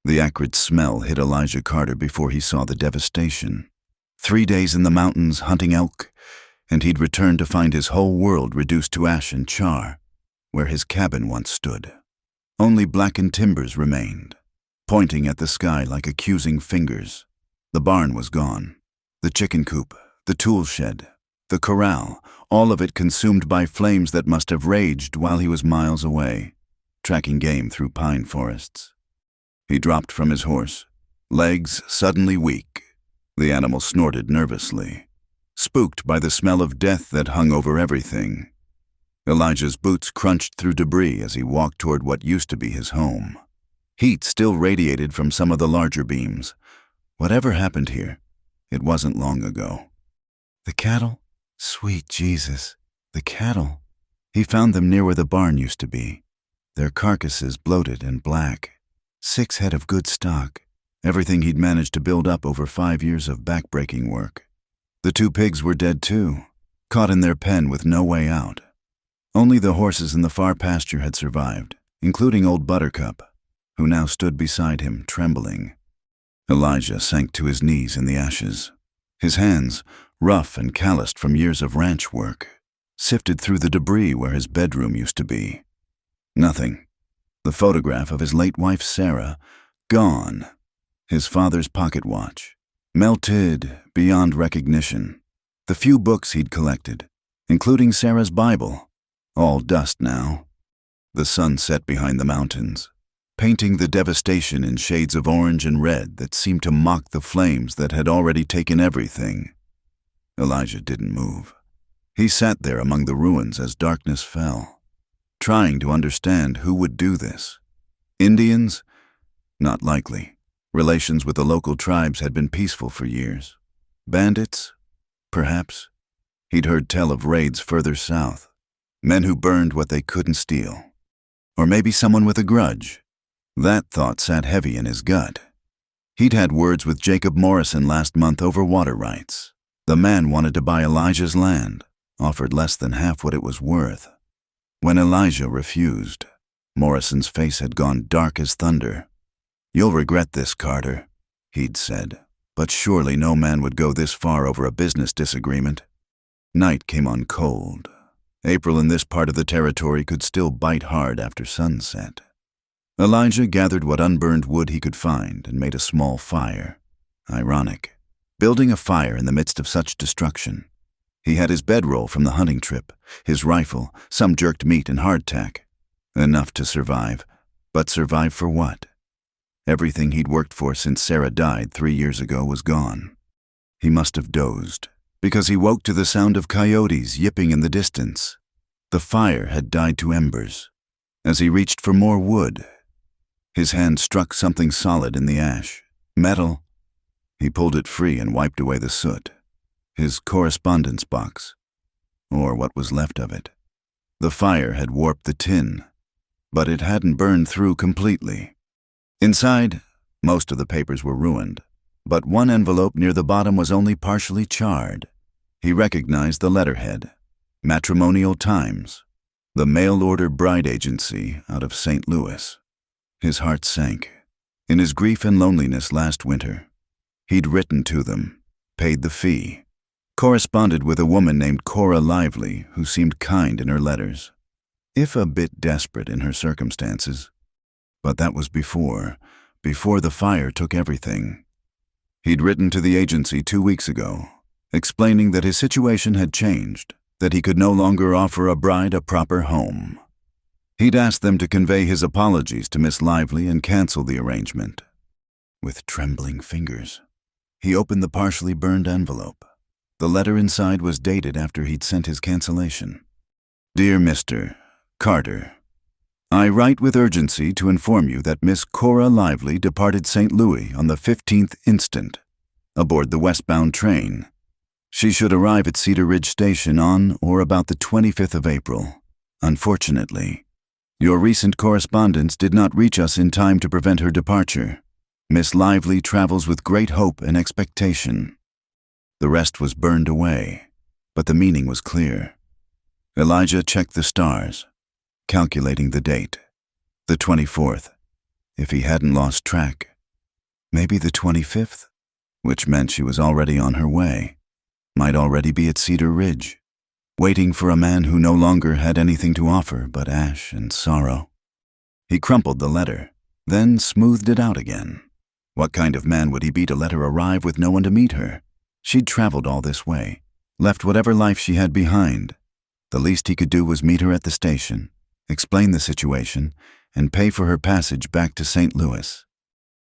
The acrid smell hit Elijah Carter before he saw the devastation. 3 days in the mountains hunting elk, and he'd returned to find his whole world reduced to ash and char, where his cabin once stood. Only blackened timbers remained, pointing at the sky like accusing fingers. The barn was gone. The chicken coop, the tool shed, the corral, all of it consumed by flames that must have raged while he was miles away, tracking game through pine forests. He dropped from his horse, legs suddenly weak. The animal snorted nervously, spooked by the smell of death that hung over everything. Elijah's boots crunched through debris as he walked toward what used to be his home. Heat still radiated from some of the larger beams. Whatever happened here, it wasn't long ago. The cattle? Sweet Jesus, the cattle. He found them near where the barn used to be, their carcasses bloated and black. 6 head of good stock, everything he'd managed to build up over 5 years of back-breaking work. The 2 pigs were dead too, caught in their pen with no way out. Only the horses in the far pasture had survived, including old Buttercup, who now stood beside him, trembling. Elijah sank to his knees in the ashes. His hands, rough and calloused from years of ranch work, sifted through the debris where his bedroom used to be. Nothing. The photograph of his late wife Sarah, gone. His father's pocket watch, melted beyond recognition. The few books he'd collected, including Sarah's Bible, all dust now. The sun set behind the mountains, painting the devastation in shades of orange and red that seemed to mock the flames that had already taken everything. Elijah didn't move. He sat there among the ruins as darkness fell, trying to understand who would do this. Indians? Not likely. Relations with the local tribes had been peaceful for years. Bandits? Perhaps. He'd heard tell of raids further south. Men who burned what they couldn't steal. Or maybe someone with a grudge. That thought sat heavy in his gut. He'd had words with Jacob Morrison last month over water rights. The man wanted to buy Elijah's land, offered less than half what it was worth. When Elijah refused, Morrison's face had gone dark as thunder. "You'll regret this, Carter," he'd said, "but surely no man would go this far over a business disagreement." Night came on cold. April in this part of the territory could still bite hard after sunset. Elijah gathered what unburned wood he could find and made a small fire. Ironic, building a fire in the midst of such destruction. He had his bedroll from the hunting trip, his rifle, some jerked meat and hardtack. Enough to survive, but survive for what? Everything he'd worked for since Sarah died 3 years ago was gone. He must have dozed, because he woke to the sound of coyotes yipping in the distance. The fire had died to embers. As he reached for more wood, his hand struck something solid in the ash. Metal. He pulled it free and wiped away the soot. His correspondence box, or what was left of it. The fire had warped the tin, but it hadn't burned through completely. Inside, most of the papers were ruined, but one envelope near the bottom was only partially charred. He recognized the letterhead, Matrimonial Times, the mail-order bride agency out of St. Louis. His heart sank. In his grief and loneliness last winter, he'd written to them, paid the fee, corresponded with a woman named Cora Lively who seemed kind in her letters, if a bit desperate in her circumstances. But that was before the fire took everything. He'd written to the agency 2 weeks ago, explaining that his situation had changed, that he could no longer offer a bride a proper home. He'd asked them to convey his apologies to Miss Lively and cancel the arrangement. With trembling fingers, he opened the partially burned envelope. The letter inside was dated after he'd sent his cancellation. "Dear Mr. Carter, I write with urgency to inform you that Miss Cora Lively departed St. Louis on the 15th instant, aboard the westbound train. She should arrive at Cedar Ridge Station on or about the 25th of April. Unfortunately, your recent correspondence did not reach us in time to prevent her departure. Miss Lively travels with great hope and expectation." The rest was burned away, but the meaning was clear. Elijah checked the stars, calculating the date. The 24th. If he hadn't lost track, Maybe the 25th, which meant she was already on her way, might already be at Cedar Ridge, waiting for a man who no longer had anything to offer but ash and sorrow. He crumpled the letter, then smoothed it out again. What kind of man would he be to let her arrive with no one to meet her? She'd traveled all this way, left whatever life she had behind. The least he could do was meet her at the station, explain the situation, and pay for her passage back to St. Louis.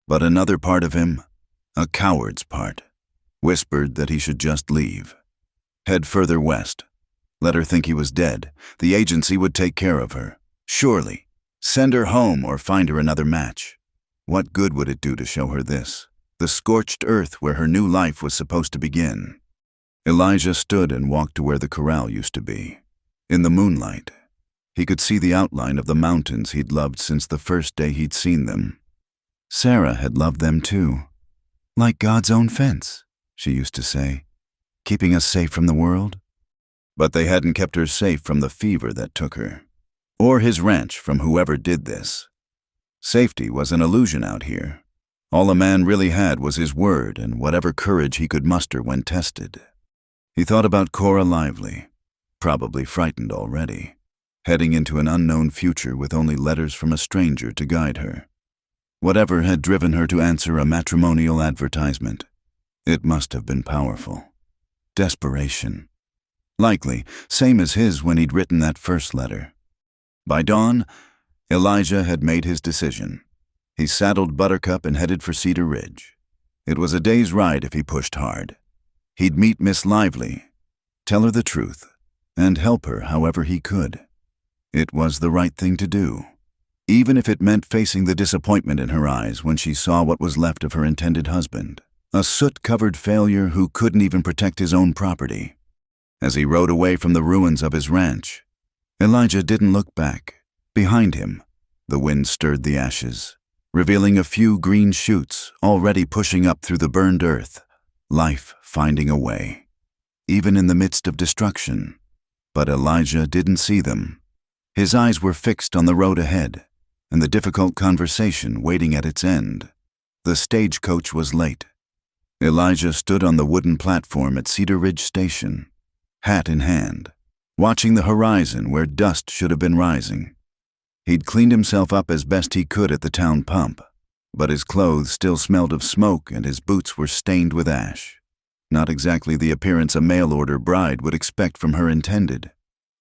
But another part of him, a coward's part, whispered that he should just leave. Head further west. Let her think he was dead. The agency would take care of her. Surely. Send her home or find her another match. What good would it do to show her this, the scorched earth where her new life was supposed to begin? Elijah stood and walked to where the corral used to be. In the moonlight, he could see the outline of the mountains he'd loved since the first day he'd seen them. Sarah had loved them too. Like God's own fence, she used to say, keeping us safe from the world. But they hadn't kept her safe from the fever that took her, or his ranch from whoever did this. Safety was an illusion out here. All a man really had was his word and whatever courage he could muster when tested. He thought about Cora Lively, probably frightened already, heading into an unknown future with only letters from a stranger to guide her. Whatever had driven her to answer a matrimonial advertisement, it must have been powerful. Desperation. Likely, same as his when he'd written that first letter. By dawn, Elijah had made his decision. He saddled Buttercup and headed for Cedar Ridge. It was a day's ride if he pushed hard. He'd meet Miss Lively, tell her the truth, and help her however he could. It was the right thing to do, even if it meant facing the disappointment in her eyes when she saw what was left of her intended husband, a soot-covered failure who couldn't even protect his own property. As he rode away from the ruins of his ranch, Elijah didn't look back. Behind him, the wind stirred the ashes, revealing a few green shoots already pushing up through the burned earth, life finding a way, even in the midst of destruction. But Elijah didn't see them. His eyes were fixed on the road ahead, and the difficult conversation waiting at its end. The stagecoach was late. Elijah stood on the wooden platform at Cedar Ridge Station, hat in hand, watching the horizon where dust should have been rising. He'd cleaned himself up as best he could at the town pump, but his clothes still smelled of smoke and his boots were stained with ash. Not exactly the appearance a mail-order bride would expect from her intended.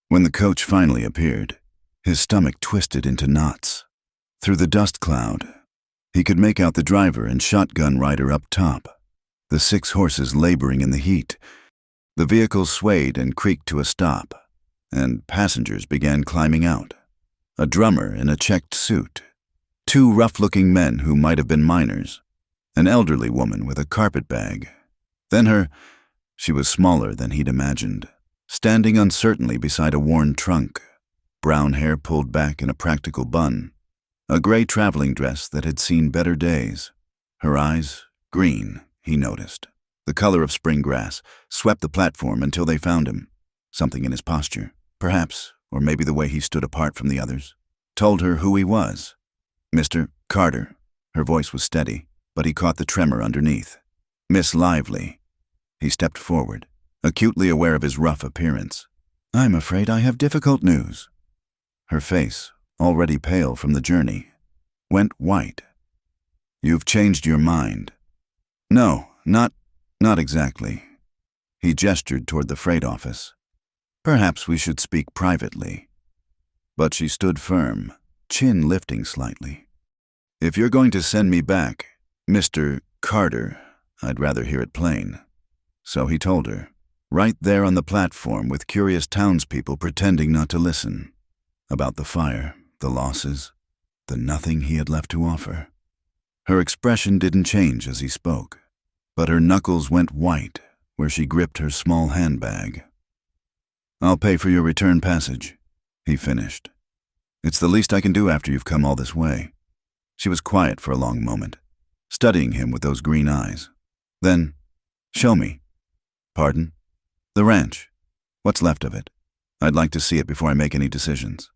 When the coach finally appeared, his stomach twisted into knots. Through the dust cloud, he could make out the driver and shotgun rider up top, the 6 horses laboring in the heat. The vehicle swayed and creaked to a stop, and passengers began climbing out. A drummer in a checked suit, 2 rough-looking men who might have been miners, an elderly woman with a carpet bag. Then she was smaller than he'd imagined, standing uncertainly beside a worn trunk, brown hair pulled back in a practical bun, a gray traveling dress that had seen better days. Her eyes, green, he noticed, the color of spring grass, swept the platform until they found him. Something in his posture, perhaps, or maybe the way he stood apart from the others, told her who he was. Mr. Carter. Her voice was steady, but he caught the tremor underneath. Miss Lively. He stepped forward, acutely aware of his rough appearance. I'm afraid I have difficult news. Her face, already pale from the journey, went white. You've changed your mind. No, not exactly. He gestured toward the freight office. Perhaps we should speak privately. But she stood firm, chin lifting slightly. If you're going to send me back, Mr. Carter, I'd rather hear it plain. So he told her, right there on the platform with curious townspeople pretending not to listen, about the fire, the losses, the nothing he had left to offer. Her expression didn't change as he spoke, but her knuckles went white where she gripped her small handbag. I'll pay for your return passage, he finished. It's the least I can do after you've come all this way. She was quiet for a long moment, studying him with those green eyes. Then, show me. Pardon? The ranch. What's left of it? I'd like to see it before I make any decisions.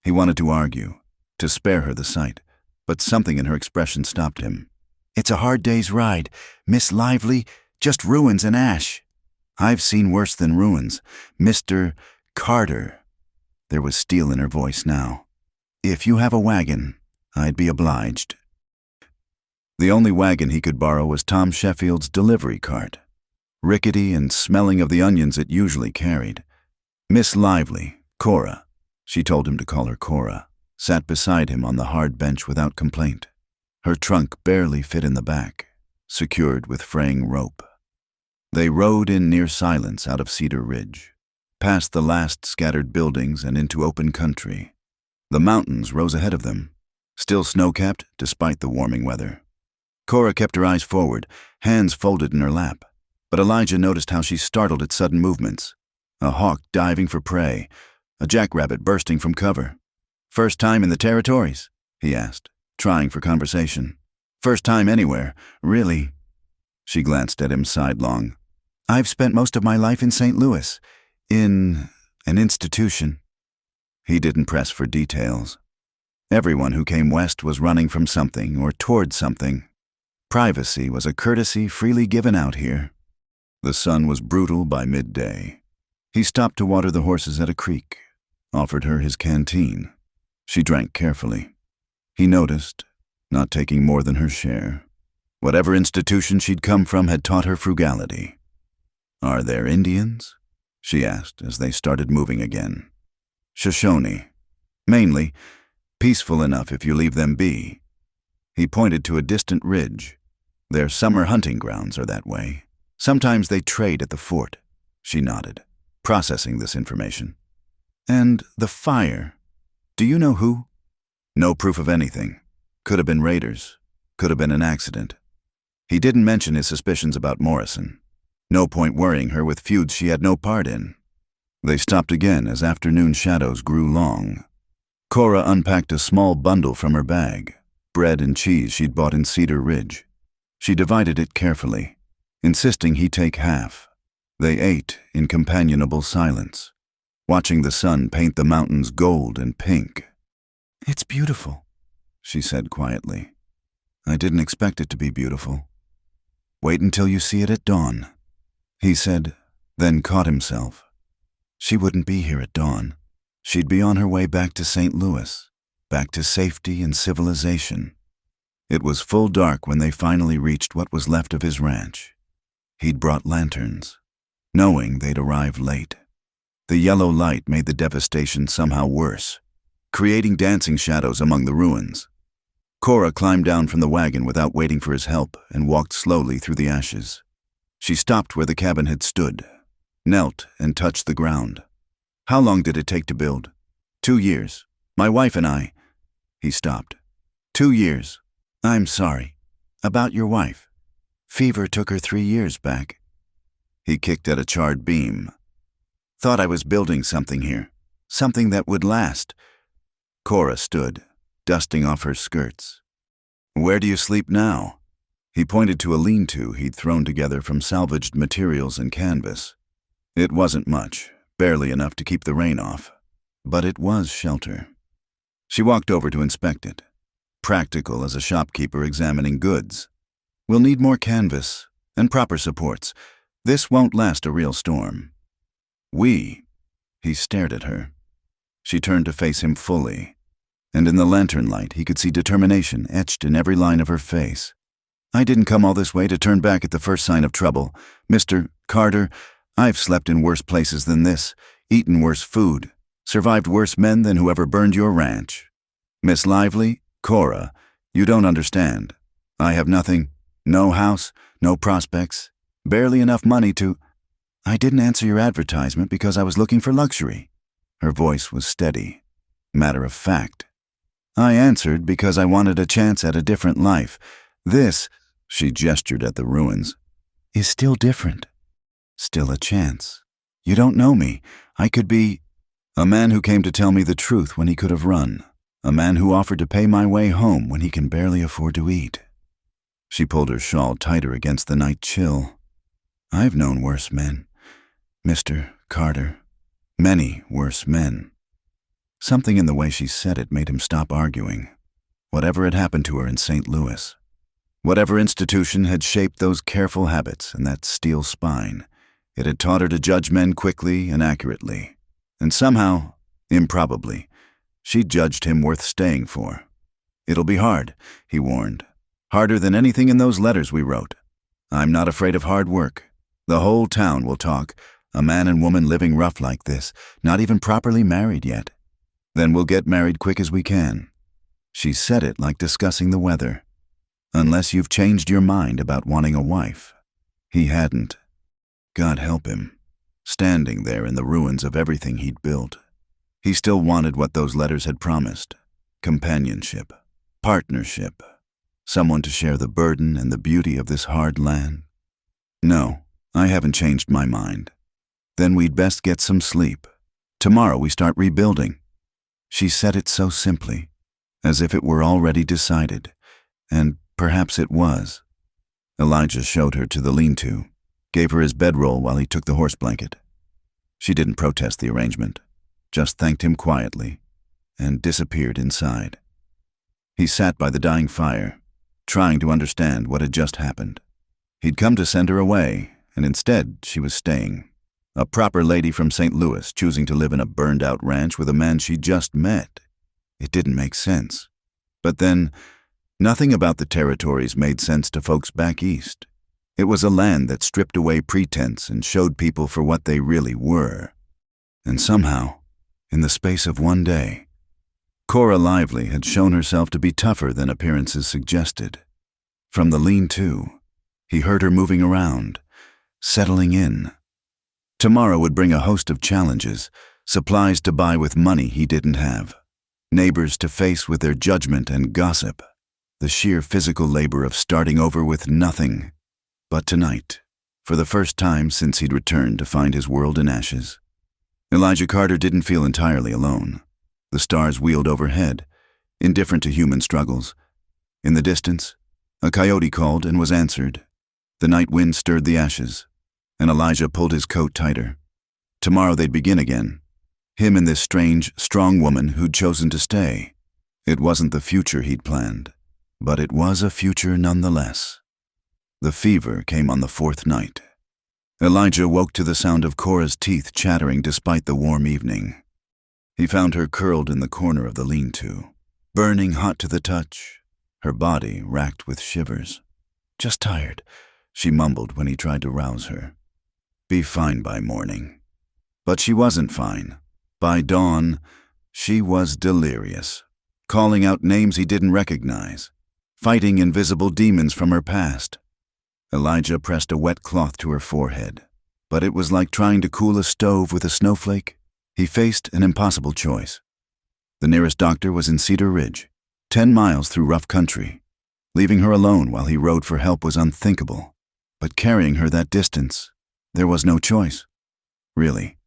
He wanted to argue, to spare her the sight, but something in her expression stopped him. It's a hard day's ride. Miss Lively, just ruins and ash. I've seen worse than ruins. Mr. Carter. There was steel in her voice now. If you have a wagon, I'd be obliged. The only wagon he could borrow was Tom Sheffield's delivery cart, rickety and smelling of the onions it usually carried. Miss Lively, Cora, she told him to call her Cora, sat beside him on the hard bench without complaint. Her trunk barely fit in the back, secured with fraying rope. They rode in near silence out of Cedar Ridge, past the last scattered buildings and into open country. The mountains rose ahead of them, still snow-capped despite the warming weather. Cora kept her eyes forward, hands folded in her lap, but Elijah noticed how she startled at sudden movements. A hawk diving for prey, a jackrabbit bursting from cover. "First time in the territories?" he asked, trying for conversation. "First time anywhere, really." She glanced at him sidelong. "I've spent most of my life in St. Louis, in an institution." He didn't press for details. Everyone who came west was running from something or toward something. Privacy was a courtesy freely given out here. The sun was brutal by midday. He stopped to water the horses at a creek, offered her his canteen. She drank carefully. He noticed, not taking more than her share. Whatever institution she'd come from had taught her frugality. "Are there Indians?" she asked as they started moving again. "Shoshone. Mainly. Peaceful enough if you leave them be." He pointed to a distant ridge. "Their summer hunting grounds are that way. Sometimes they trade at the fort." She nodded, processing this information. "And the fire. Do you know who?" "No proof of anything. Could have been raiders. Could have been an accident." He didn't mention his suspicions about Morrison. No point worrying her with feuds she had no part in. They stopped again as afternoon shadows grew long. Cora unpacked a small bundle from her bag, bread and cheese she'd bought in Cedar Ridge. She divided it carefully, insisting he take half. They ate in companionable silence, watching the sun paint the mountains gold and pink. "It's beautiful," she said quietly. "I didn't expect it to be beautiful." "Wait until you see it at dawn," he said, then caught himself. She wouldn't be here at dawn. She'd be on her way back to St. Louis, back to safety and civilization. It was full dark when they finally reached what was left of his ranch. He'd brought lanterns, knowing they'd arrive late. The yellow light made the devastation somehow worse, creating dancing shadows among the ruins. Cora climbed down from the wagon without waiting for his help and walked slowly through the ashes. She stopped where the cabin had stood, knelt and touched the ground. "How long did it take to build?" 2 years. My wife and I." He stopped. 2 years. "I'm sorry. About your wife. Fever took her 3 years back." He kicked at a charred beam. "Thought I was building something here. Something that would last." Cora stood, dusting off her skirts. "Where do you sleep now?" He pointed to a lean-to he'd thrown together from salvaged materials and canvas. It wasn't much, barely enough to keep the rain off, but it was shelter. She walked over to inspect it, practical as a shopkeeper examining goods. "We'll need more canvas and proper supports. This won't last a real storm." "We?" He stared at her. She turned to face him fully, and in the lantern light he could see determination etched in every line of her face. "I didn't come all this way to turn back at the first sign of trouble. Mr. Carter, I've slept in worse places than this, eaten worse food, survived worse men than whoever burned your ranch. Miss Lively, Cora, you don't understand. I have nothing, no house, no prospects, barely enough money to—" "I didn't answer your advertisement because I was looking for luxury." Her voice was steady, matter of fact. "I answered because I wanted a chance at a different life. This," she gestured at the ruins, "is still different. Still a chance. You don't know me. I could be a man who came to tell me the truth when he could have run. A man who offered to pay my way home when he can barely afford to eat." She pulled her shawl tighter against the night chill. "I've known worse men, Mr. Carter. Many worse men." Something in the way she said it made him stop arguing. Whatever had happened to her in St. Louis, Whatever institution had shaped those careful habits and that steel spine, it had taught her to judge men quickly and accurately. And somehow, improbably, she judged him worth staying for. "It'll be hard," he warned. "Harder than anything in those letters we wrote. I'm not afraid of hard work. The whole town will talk. A man and woman living rough like this, not even properly married yet. Then we'll get married quick as we can." She said it like discussing the weather. "Unless you've changed your mind about wanting a wife." He hadn't. God help him. Standing there in the ruins of everything he'd built. He still wanted what those letters had promised. Companionship. Partnership. Someone to share the burden and the beauty of this hard land. "No, I haven't changed my mind." "Then we'd best get some sleep. Tomorrow we start rebuilding." She said it so simply, as if it were already decided, and perhaps it was. Elijah showed her to the lean-to, gave her his bedroll while he took the horse blanket. She didn't protest the arrangement, just thanked him quietly, and disappeared inside. He sat by the dying fire, trying to understand what had just happened. He'd come to send her away, and instead she was staying. A proper lady from St. Louis choosing to live in a burned-out ranch with a man she just met. It didn't make sense. But then, nothing about the territories made sense to folks back east. It was a land that stripped away pretense and showed people for what they really were. And somehow, in the space of one day, Cora Lively had shown herself to be tougher than appearances suggested. From the lean-to, he heard her moving around, settling in. Tomorrow would bring a host of challenges, supplies to buy with money he didn't have, neighbors to face with their judgment and gossip, the sheer physical labor of starting over with nothing. But tonight, for the first time since he'd returned to find his world in ashes, Elijah Carter didn't feel entirely alone. The stars wheeled overhead, indifferent to human struggles. In the distance, a coyote called and was answered. The night wind stirred the ashes, and Elijah pulled his coat tighter. Tomorrow they'd begin again. Him and this strange, strong woman who'd chosen to stay. It wasn't the future he'd planned, but it was a future nonetheless. The fever came on the fourth night. Elijah woke to the sound of Cora's teeth chattering despite the warm evening. He found her curled in the corner of the lean-to, burning hot to the touch, her body racked with shivers. "Just tired," she mumbled when he tried to rouse her. "Be fine by morning." But she wasn't fine. By dawn, she was delirious, calling out names he didn't recognize, fighting invisible demons from her past. Elijah pressed a wet cloth to her forehead, but it was like trying to cool a stove with a snowflake. He faced an impossible choice. The nearest doctor was in Cedar Ridge, 10 miles through rough country. Leaving her alone while he rode for help was unthinkable, but carrying her that distance, there was no choice. Really,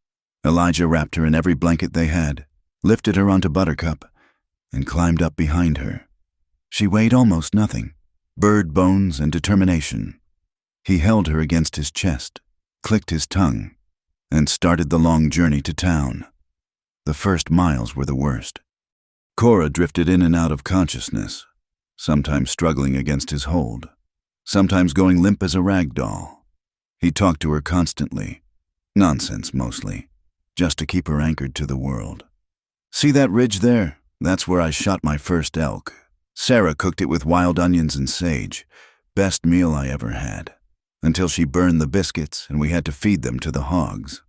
Elijah wrapped her in every blanket they had, lifted her onto Buttercup, and climbed up behind her. She weighed almost nothing, bird bones and determination. He held her against his chest, clicked his tongue, and started the long journey to town. The first miles were the worst. Cora drifted in and out of consciousness, sometimes struggling against his hold, sometimes going limp as a rag doll. He talked to her constantly, nonsense mostly, just to keep her anchored to the world. "See that ridge there? That's where I shot my first elk. Sarah cooked it with wild onions and sage. Best meal I ever had. Until she burned the biscuits and we had to feed them to the hogs."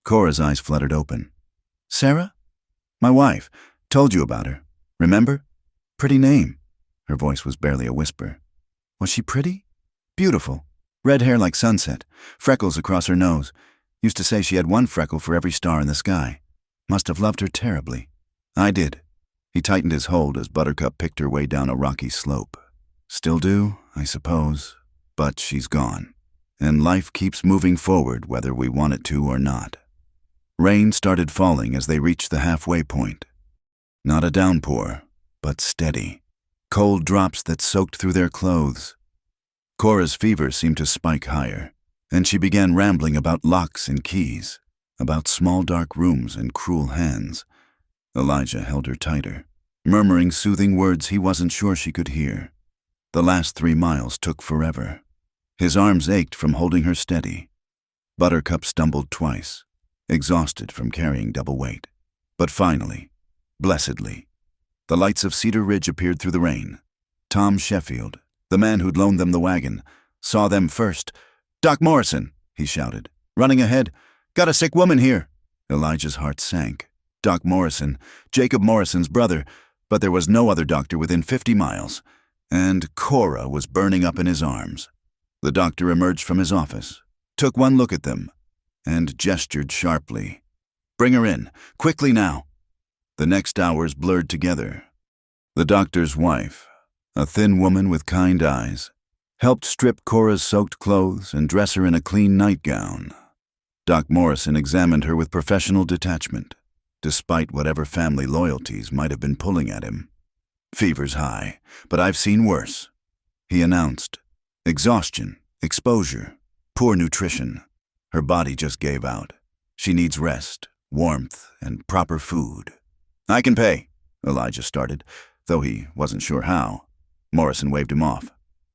Cora's eyes fluttered open. "Sarah? My wife. Told you about her. Remember? Pretty name." Her voice was barely a whisper. "Was she pretty?" "Beautiful. Red hair like sunset. Freckles across her nose. Used to say she had one freckle for every star in the sky. Must have loved her terribly." "I did." He tightened his hold as Buttercup picked her way down a rocky slope. "Still do, I suppose. But she's gone. And life keeps moving forward whether we want it to or not." Rain started falling as they reached the halfway point. Not a downpour, but steady. Cold drops that soaked through their clothes. Cora's fever seemed to spike higher, and she began rambling about locks and keys, about small dark rooms and cruel hands. Elijah held her tighter, murmuring soothing words he wasn't sure she could hear. The last 3 miles took forever. His arms ached from holding her steady. Buttercup stumbled twice, exhausted from carrying double weight. But finally, blessedly, the lights of Cedar Ridge appeared through the rain. Tom Sheffield, the man who'd loaned them the wagon, saw them first. "Doc Morrison," he shouted, running ahead. "Got a sick woman here." Elijah's heart sank. Doc Morrison, Jacob Morrison's brother, but there was no other doctor within 50 miles, and Cora was burning up in his arms. The doctor emerged from his office, took one look at them, and gestured sharply. "Bring her in, quickly now." The next hours blurred together. The doctor's wife, a thin woman with kind eyes, helped strip Cora's soaked clothes and dress her in a clean nightgown. Doc Morrison examined her with professional detachment, despite whatever family loyalties might have been pulling at him. "Fever's high, but I've seen worse," he announced. "Exhaustion, exposure, poor nutrition. Her body just gave out. She needs rest, warmth, and proper food." "I can pay," Elijah started, though he wasn't sure how. Morrison waved him off.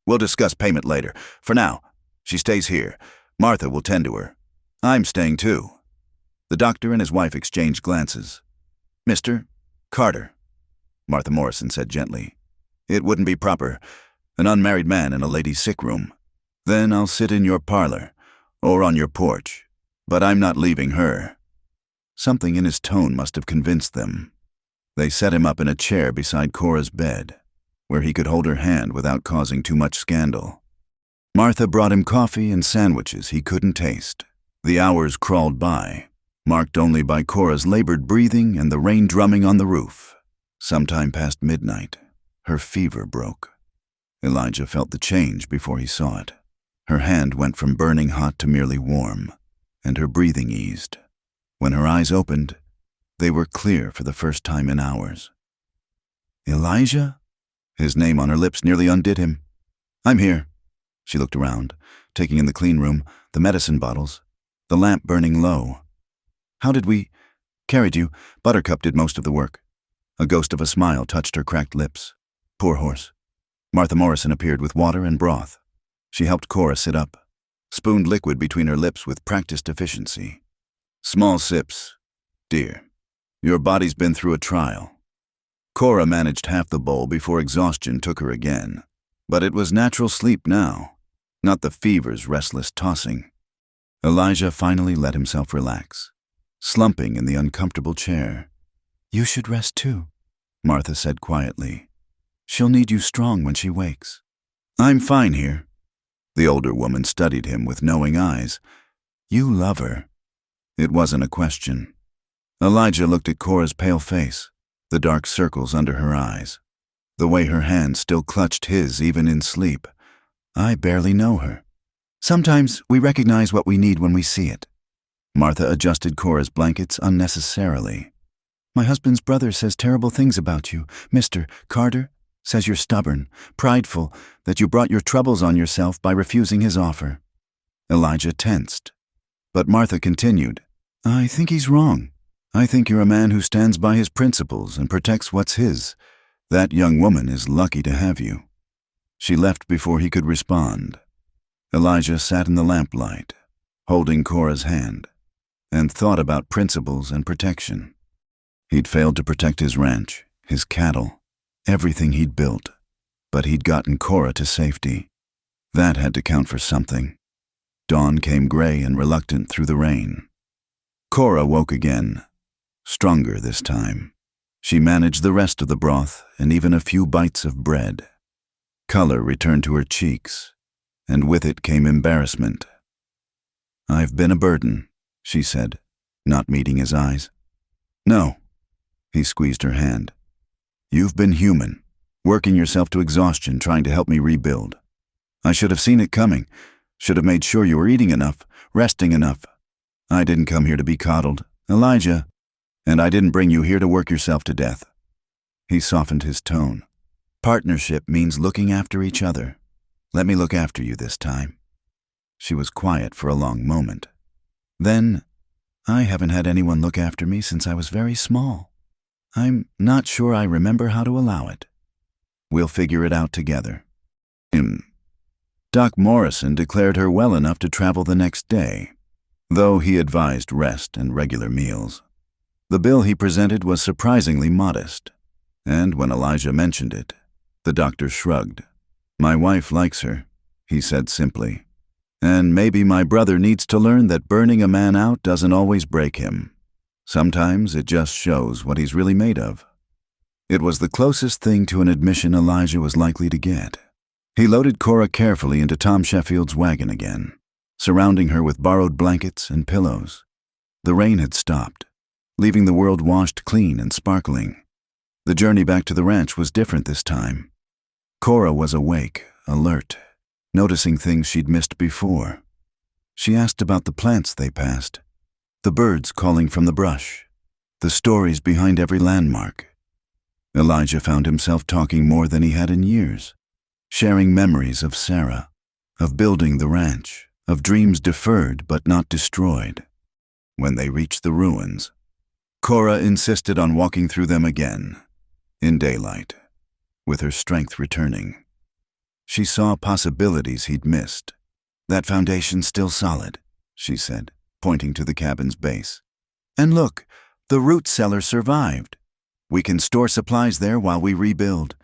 "We'll discuss payment later. For now, she stays here. Martha will tend to her. I'm staying too." The doctor and his wife exchanged glances. "Mr. Carter," Martha Morrison said gently. "It wouldn't be proper. An unmarried man in a lady's sick room. Then I'll sit in your parlor, or on your porch. But I'm not leaving her." Something in his tone must have convinced them. They set him up in a chair beside Cora's bed, where he could hold her hand without causing too much scandal. Martha brought him coffee and sandwiches he couldn't taste. The hours crawled by, marked only by Cora's labored breathing and the rain drumming on the roof. Sometime past midnight, her fever broke. Elijah felt the change before he saw it. Her hand went from burning hot to merely warm, and her breathing eased. When her eyes opened, they were clear for the first time in hours. "Elijah?" His name on her lips nearly undid him. "I'm here." She looked around, taking in the clean room, the medicine bottles, the lamp burning low. "How did we—" "Carried you. Buttercup did most of the work." A ghost of a smile touched her cracked lips. "Poor horse." Martha Morrison appeared with water and broth. She helped Cora sit up, spooned liquid between her lips with practiced efficiency. "Small sips, dear. Your body's been through a trial." Cora managed half the bowl before exhaustion took her again. But it was natural sleep now, not the fever's restless tossing. Elijah finally let himself relax, slumping in the uncomfortable chair. "You should rest too," Martha said quietly. "She'll need you strong when she wakes." "I'm fine here." The older woman studied him with knowing eyes. "You love her." It wasn't a question. Elijah looked at Cora's pale face, the dark circles under her eyes, the way her hand still clutched his even in sleep. "I barely know her." "Sometimes we recognize what we need when we see it." Martha adjusted Cora's blankets unnecessarily. "My husband's brother says terrible things about you, Mr. Carter. Says you're stubborn, prideful, that you brought your troubles on yourself by refusing his offer." Elijah tensed. But Martha continued, "I think he's wrong. I think you're a man who stands by his principles and protects what's his. That young woman is lucky to have you." She left before he could respond. Elijah sat in the lamplight, holding Cora's hand, and thought about principles and protection. He'd failed to protect his ranch, his cattle, everything he'd built, but he'd gotten Cora to safety. That had to count for something. Dawn came gray and reluctant through the rain. Cora woke again, stronger this time. She managed the rest of the broth and even a few bites of bread. Color returned to her cheeks, and with it came embarrassment. "I've been a burden," she said, not meeting his eyes. "No." He squeezed her hand. "You've been human, working yourself to exhaustion trying to help me rebuild. I should have seen it coming, should have made sure you were eating enough, resting enough. I didn't come here to be coddled, Elijah, and I didn't bring you here to work yourself to death." He softened his tone. "Partnership means looking after each other. Let me look after you this time." She was quiet for a long moment. Then, "I haven't had anyone look after me since I was very small. I'm not sure I remember how to allow it. We'll figure it out together." Doc Morrison declared her well enough to travel the next day, though he advised rest and regular meals. The bill he presented was surprisingly modest, and when Elijah mentioned it, the doctor shrugged. "My wife likes her," he said simply, "and maybe my brother needs to learn that burning a man out doesn't always break him. Sometimes it just shows what he's really made of." It was the closest thing to an admission Elijah was likely to get. He loaded Cora carefully into Tom Sheffield's wagon again, surrounding her with borrowed blankets and pillows. The rain had stopped, leaving the world washed clean and sparkling. The journey back to the ranch was different this time. Cora was awake, alert, noticing things she'd missed before. She asked about the plants they passed, the birds calling from the brush, the stories behind every landmark. Elijah found himself talking more than he had in years, sharing memories of Sarah, of building the ranch, of dreams deferred but not destroyed. When they reached the ruins, Cora insisted on walking through them again, in daylight, with her strength returning. She saw possibilities he'd missed. "That foundation's still solid," she said, pointing to the cabin's base. "And look, the root cellar survived. We can store supplies there while we rebuild.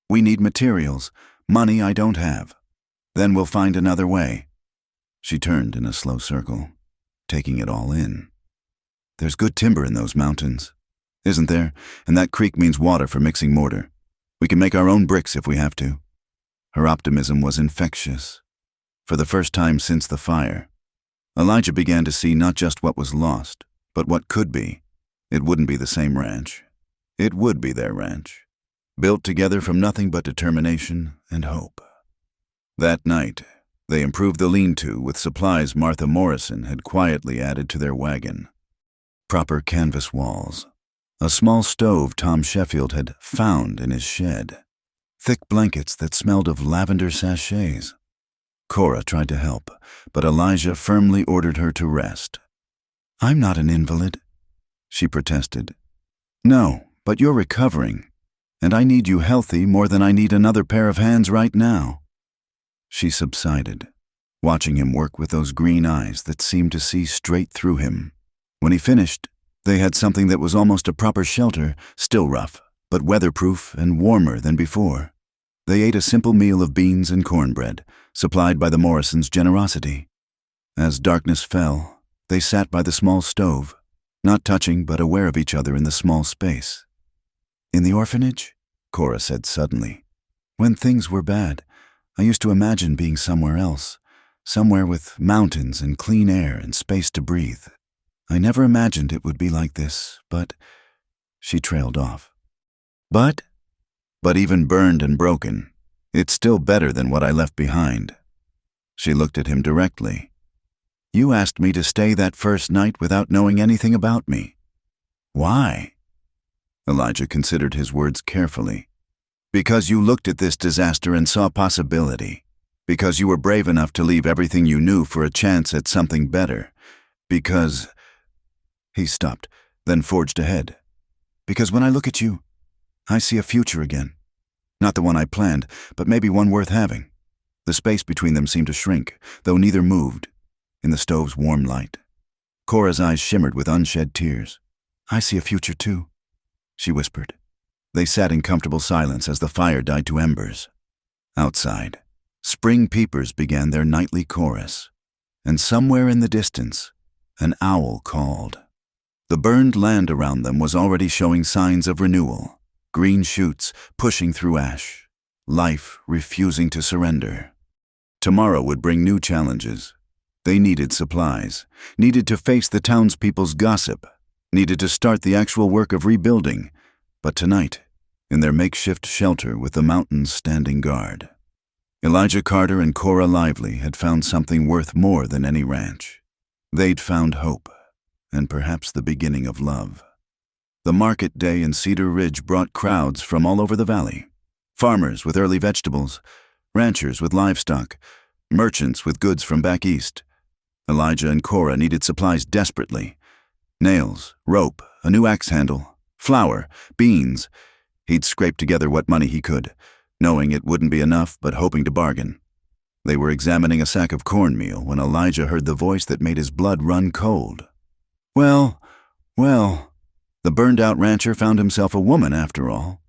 We need materials, money I don't have. Then we'll find another way." She turned in a slow circle, taking it all in. "There's good timber in those mountains, isn't there? And that creek means water for mixing mortar. We can make our own bricks if we have to." Her optimism was infectious. For the first time since the fire, Elijah began to see not just what was lost, but what could be. It wouldn't be the same ranch. It would be their ranch, built together from nothing but determination and hope. That night, they improved the lean-to with supplies Martha Morrison had quietly added to their wagon. Proper canvas walls, a small stove Tom Sheffield had found in his shed, thick blankets that smelled of lavender sachets. Cora tried to help, but Elijah firmly ordered her to rest. "I'm not an invalid," she protested. "No, but you're recovering, and I need you healthy more than I need another pair of hands right now." She subsided, watching him work with those green eyes that seemed to see straight through him. When he finished, they had something that was almost a proper shelter, still rough, but weatherproof and warmer than before. They ate a simple meal of beans and cornbread, supplied by the Morrisons' generosity. As darkness fell, they sat by the small stove, not touching but aware of each other in the small space. "In the orphanage," Cora said suddenly, "when things were bad, I used to imagine being somewhere else, somewhere with mountains and clean air and space to breathe. I never imagined it would be like this, but—" She trailed off. But even burned and broken, it's still better than what I left behind." She looked at him directly. "You asked me to stay that first night without knowing anything about me. Why?" Elijah considered his words carefully. "Because you looked at this disaster and saw possibility. Because you were brave enough to leave everything you knew for a chance at something better. Because—" He stopped, then forged ahead. "Because when I look at you, I see a future again. Not the one I planned, but maybe one worth having." The space between them seemed to shrink, though neither moved, in the stove's warm light. Cora's eyes shimmered with unshed tears. "I see a future too," she whispered. They sat in comfortable silence as the fire died to embers. Outside, spring peepers began their nightly chorus, and somewhere in the distance, an owl called. The burned land around them was already showing signs of renewal, green shoots pushing through ash, life refusing to surrender. Tomorrow would bring new challenges. They needed supplies, needed to face the townspeople's gossip, needed to start the actual work of rebuilding. But tonight, in their makeshift shelter with the mountains standing guard, Elijah Carter and Cora Lively had found something worth more than any ranch. They'd found hope, and perhaps the beginning of love. The market day in Cedar Ridge brought crowds from all over the valley. Farmers with early vegetables, ranchers with livestock, merchants with goods from back east. Elijah and Cora needed supplies desperately. Nails, rope, a new axe handle, flour, beans. He'd scraped together what money he could. knowing it wouldn't be enough but hoping to bargain. They were examining a sack of cornmeal when Elijah heard the voice that made his blood run cold. Well, the burned-out rancher found himself a woman after all.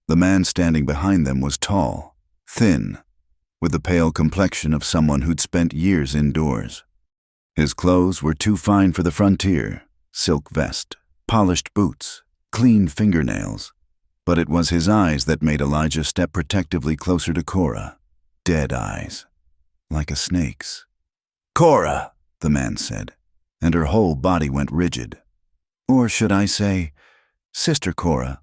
The man standing behind them was tall, thin, with the pale complexion of someone who'd spent years indoors. His clothes were too fine for the frontier, silk vest, polished boots, clean fingernails. But it was his eyes that made Elijah step protectively closer to Cora. Dead eyes, like a snake's. "Cora," the man said, and her whole body went rigid. Or should I say, Sister Cora,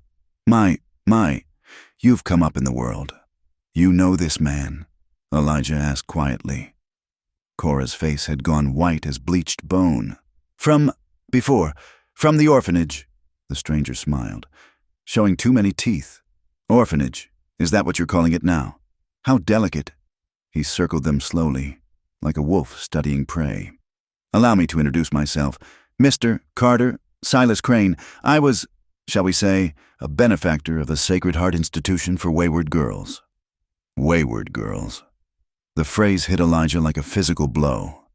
you've come up in the world. You know this man?" Elijah asked quietly. Cora's face had gone white as bleached bone. From the orphanage," the stranger smiled, showing too many teeth. "Orphanage, is that what you're calling it now? How delicate." He circled them slowly, like a wolf studying prey. "Allow me to introduce myself. Mr. Carter Silas Crane. I was, shall we say, a benefactor of the Sacred Heart Institution for Wayward Girls." Wayward girls. The phrase hit Elijah like a physical blow.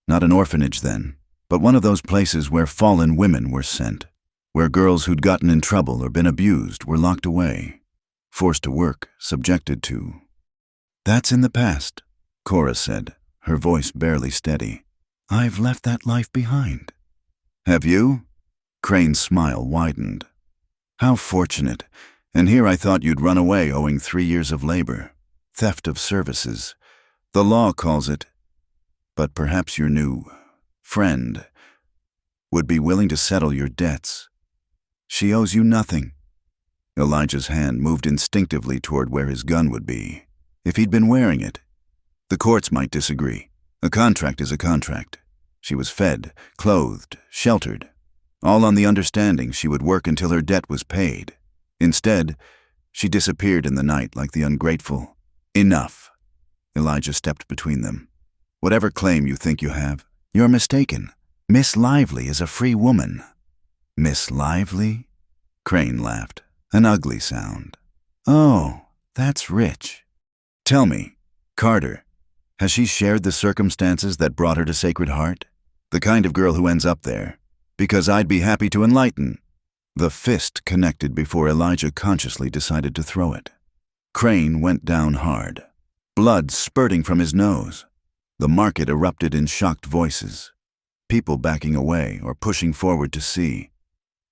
Not an orphanage then, but one of those places where fallen women were sent, where girls who'd gotten in trouble or been abused were locked away, forced to work, subjected to. "That's in the past," Cora said, her voice barely steady. "I've left that life behind." "Have you?" Crane's smile widened. "How fortunate. And here I thought you'd run away owing 3 years of labor. Theft of services. The law calls it. But perhaps your new friend would be willing to settle your debts. She owes you nothing." Elijah's hand moved instinctively toward where his gun would be, if he'd been wearing it. The courts might disagree. A contract is a contract. She was fed, clothed, sheltered, all on the understanding she would work until her debt was paid. Instead, she disappeared in the night like the ungrateful. "Enough." Elijah stepped between them. "Whatever claim you think you have, you're mistaken. Miss Lively is a free woman." "Miss Lively?" Crane laughed, an ugly sound. "Oh, that's rich. Tell me, Carter, has she shared the circumstances that brought her to Sacred Heart? The kind of girl who ends up there? Because I'd be happy to enlighten." The fist connected before Elijah consciously decided to throw it. Crane went down hard, blood spurting from his nose. The market erupted in shocked voices, people backing away or pushing forward to see.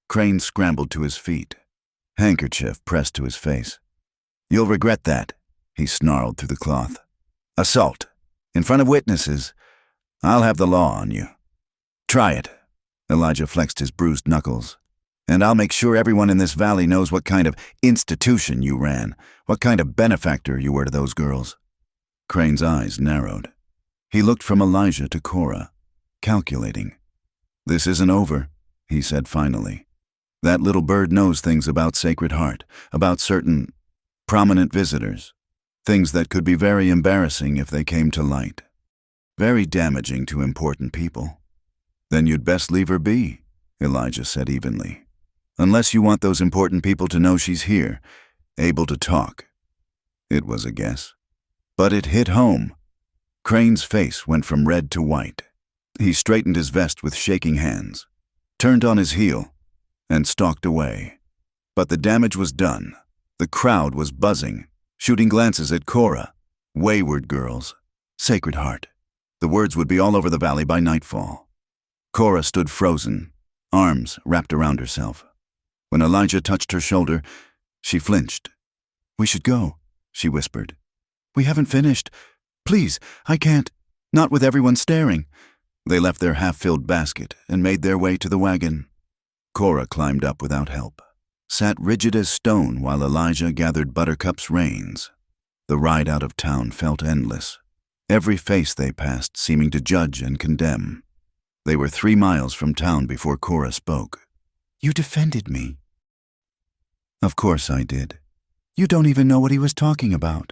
Crane scrambled to his feet, handkerchief pressed to his face. "You'll regret that," he snarled through the cloth. "Assault, in front of witnesses. I'll have the law on you. Try it." Elijah flexed his bruised knuckles. "And I'll make sure everyone in this valley knows what kind of institution you ran, what kind of benefactor you were to those girls." Crane's eyes narrowed. He looked from Elijah to Cora, calculating. "This isn't over," he said finally. "That little bird knows things about Sacred Heart, about certain prominent visitors, things that could be very embarrassing if they came to light, very damaging to important people." "Then you'd best leave her be," Elijah said evenly. "Unless you want those important people to know she's here, able to talk." It was a guess, but it hit home. Crane's face went from red to white. He straightened his vest with shaking hands, turned on his heel, and stalked away. But the damage was done. The crowd was buzzing, shooting glances at Cora. Wayward girls. Sacred Heart. The words would be all over the valley by nightfall. Cora stood frozen, arms wrapped around herself. When Elijah touched her shoulder, she flinched. "We should go," she whispered. "We haven't finished. Please, I can't. Not with everyone staring." They left their half-filled basket and made their way to the wagon. Cora climbed up without help, sat rigid as stone while Elijah gathered Buttercup's reins. The ride out of town felt endless, every face they passed seeming to judge and condemn. They were 3 miles from town before Cora spoke. "You defended me." "Of course I did. You don't even know what he was talking about.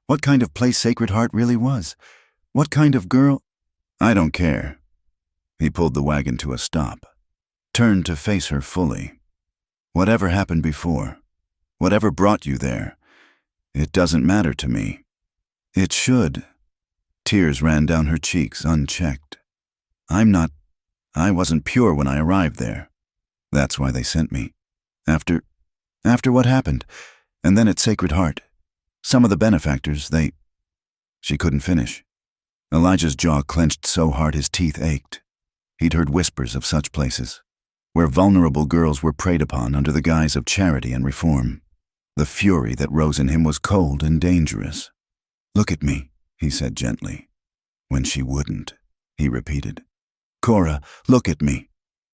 What kind of place Sacred Heart really was. What kind of girl—" "I don't care." He pulled the wagon to a stop, turned to face her fully. "Whatever happened before, whatever brought you there, It doesn't matter to me. It should. Tears ran down her cheeks unchecked. I wasn't pure when I arrived there. That's why they sent me. After what happened, and then at Sacred Heart, some of the benefactors, She couldn't finish. Elijah's jaw clenched so hard his teeth ached. He'd heard whispers of such places, where vulnerable girls were preyed upon under the guise of charity and reform. The fury that rose in him was cold and dangerous. "Look at me," he said gently. "When she wouldn't," he repeated. "Cora, look at me."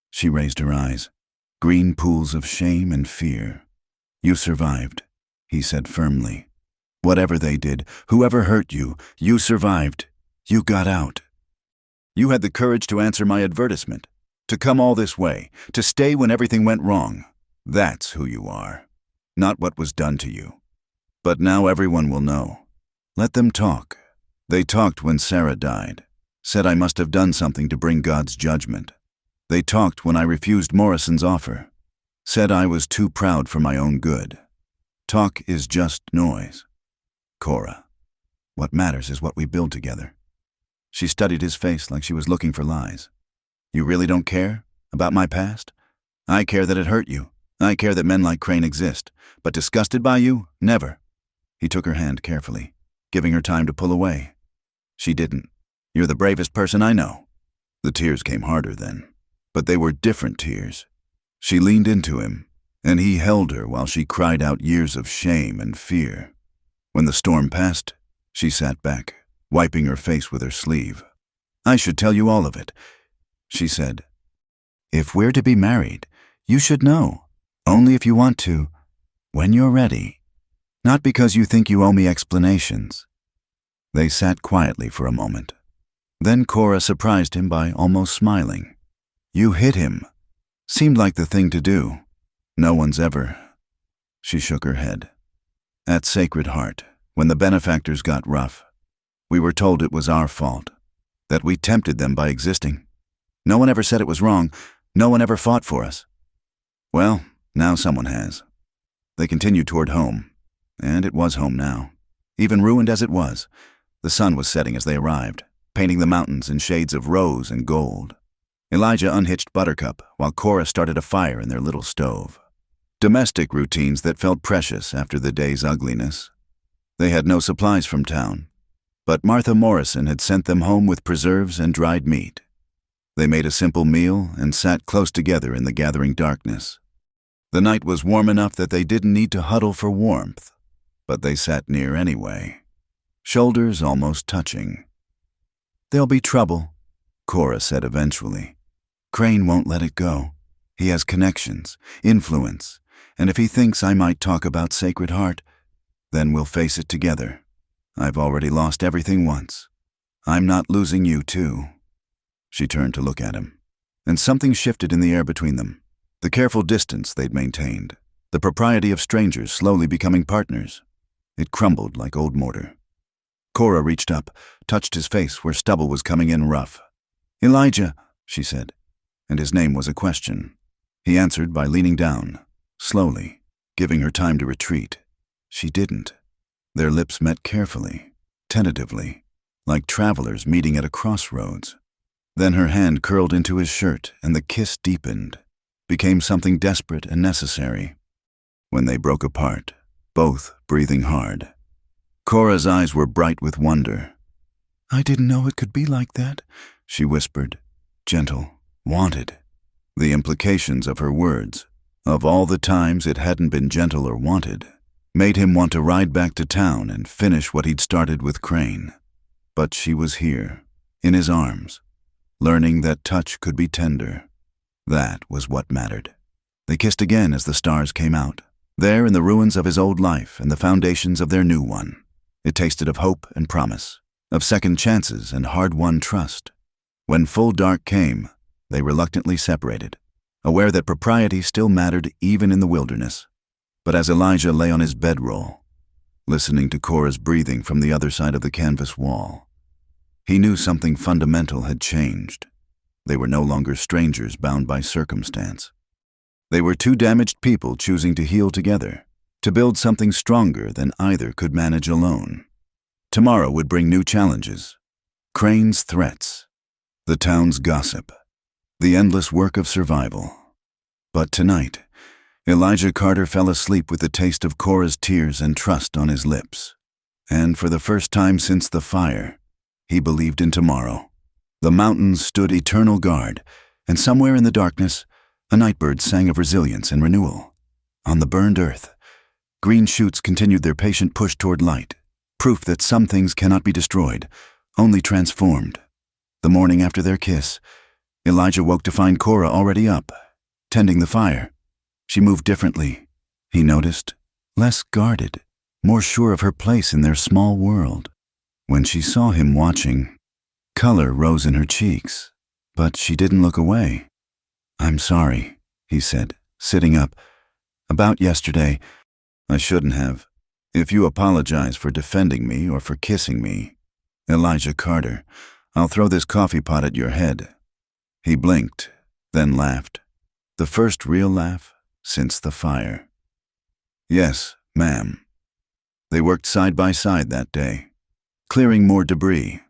She raised her eyes, green pools of shame and fear. "You survived," he said firmly. "Whatever they did, whoever hurt you, you survived. You got out. You had the courage to answer my advertisement, to come all this way, to stay when everything went wrong. That's who you are, not what was done to you. But now everyone will know. Let them talk. They talked when Sarah died, said I must have done something to bring God's judgment. They talked when I refused Morrison's offer, said I was too proud for my own good. Talk is just noise. Cora, what matters is what we build together." She studied his face like she was looking for lies. "You really don't care about my past? I care that it hurt you. I care that men like Crane exist. But disgusted by you? Never." He took her hand carefully, giving her time to pull away. She didn't. "You're the bravest person I know." The tears came harder then, but they were different tears. She leaned into him, and he held her while she cried out years of shame and fear. When the storm passed, she sat back, wiping her face with her sleeve. "I should tell you all of it," she said. "If we're to be married, you should know. Only if you want to. When you're ready. Not because you think you owe me explanations." They sat quietly for a moment. Then Cora surprised him by almost smiling. "You hit him. Seemed like the thing to do. No one's ever." She shook her head. "At Sacred Heart, when the benefactors got rough, we were told it was our fault, that we tempted them by existing. No one ever said it was wrong. No one ever fought for us. Well, now someone has." They continued toward home, and it was home now. Even ruined as it was, the sun was setting as they arrived, painting the mountains in shades of rose and gold. Elijah unhitched Buttercup while Cora started a fire in their little stove. Domestic routines that felt precious after the day's ugliness. They had no supplies from town, but Martha Morrison had sent them home with preserves and dried meat. They made a simple meal and sat close together in the gathering darkness. The night was warm enough that they didn't need to huddle for warmth, but they sat near anyway, shoulders almost touching. "There'll be trouble," Cora said eventually. "Crane won't let it go. He has connections, influence, and if he thinks I might talk about Sacred Heart, then we'll face it together. I've already lost everything once. I'm not losing you too." She turned to look at him, and something shifted in the air between them. The careful distance they'd maintained, the propriety of strangers slowly becoming partners. It crumbled like old mortar. Cora reached up, touched his face where stubble was coming in rough. "Elijah," she said, and his name was a question. He answered by leaning down, slowly, giving her time to retreat. She didn't. Their lips met carefully, tentatively, like travelers meeting at a crossroads. Then her hand curled into his shirt and the kiss deepened, became something desperate and necessary. When they broke apart, both breathing hard, Cora's eyes were bright with wonder. "I didn't know it could be like that," she whispered, gentle, wanted. The implications of her words, of all the times it hadn't been gentle or wanted, made him want to ride back to town and finish what he'd started with Crane. But she was here, in his arms, learning that touch could be tender. That was what mattered. They kissed again as the stars came out, there in the ruins of his old life and the foundations of their new one. It tasted of hope and promise, of second chances and hard-won trust. When full dark came, they reluctantly separated, aware that propriety still mattered even in the wilderness. But as Elijah lay on his bedroll, listening to Cora's breathing from the other side of the canvas wall, he knew something fundamental had changed. They were no longer strangers bound by circumstance. They were two damaged people choosing to heal together, to build something stronger than either could manage alone. Tomorrow would bring new challenges. Crane's threats, the town's gossip, the endless work of survival. But tonight, Elijah Carter fell asleep with the taste of Cora's tears and trust on his lips. And for the first time since the fire, he believed in tomorrow. The mountains stood eternal guard, and somewhere in the darkness, a nightbird sang of resilience and renewal. On the burned earth, green shoots continued their patient push toward light, proof that some things cannot be destroyed, only transformed. The morning after their kiss, Elijah woke to find Cora already up, tending the fire. She moved differently, he noticed, less guarded, more sure of her place in their small world. When she saw him watching, color rose in her cheeks, but she didn't look away. "I'm sorry," he said, sitting up. "About yesterday, I shouldn't have. If you apologize for defending me or for kissing me, Elijah Carter, I'll throw this coffee pot at your head." He blinked, then laughed. The first real laugh since the fire. "Yes, ma'am." They worked side by side that day, clearing more debris,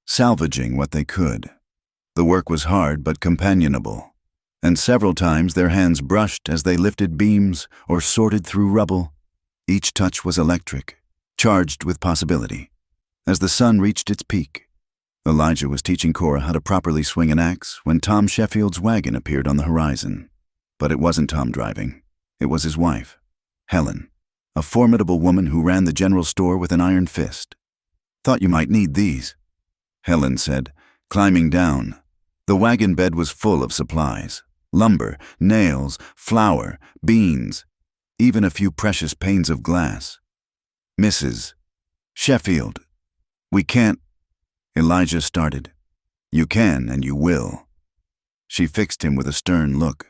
salvaging what they could. The work was hard but companionable, and several times their hands brushed as they lifted beams or sorted through rubble. Each touch was electric, charged with possibility. As the sun reached its peak, Elijah was teaching Cora how to properly swing an axe when Tom Sheffield's wagon appeared on the horizon. But it wasn't Tom driving. It was his wife, Helen, a formidable woman who ran the general store with an iron fist. "Thought you might need these," Helen said, climbing down. The wagon bed was full of supplies: lumber, nails, flour, beans, even a few precious panes of glass. "Mrs. Sheffield, we can't," Elijah started. "You can and you will." She fixed him with a stern look.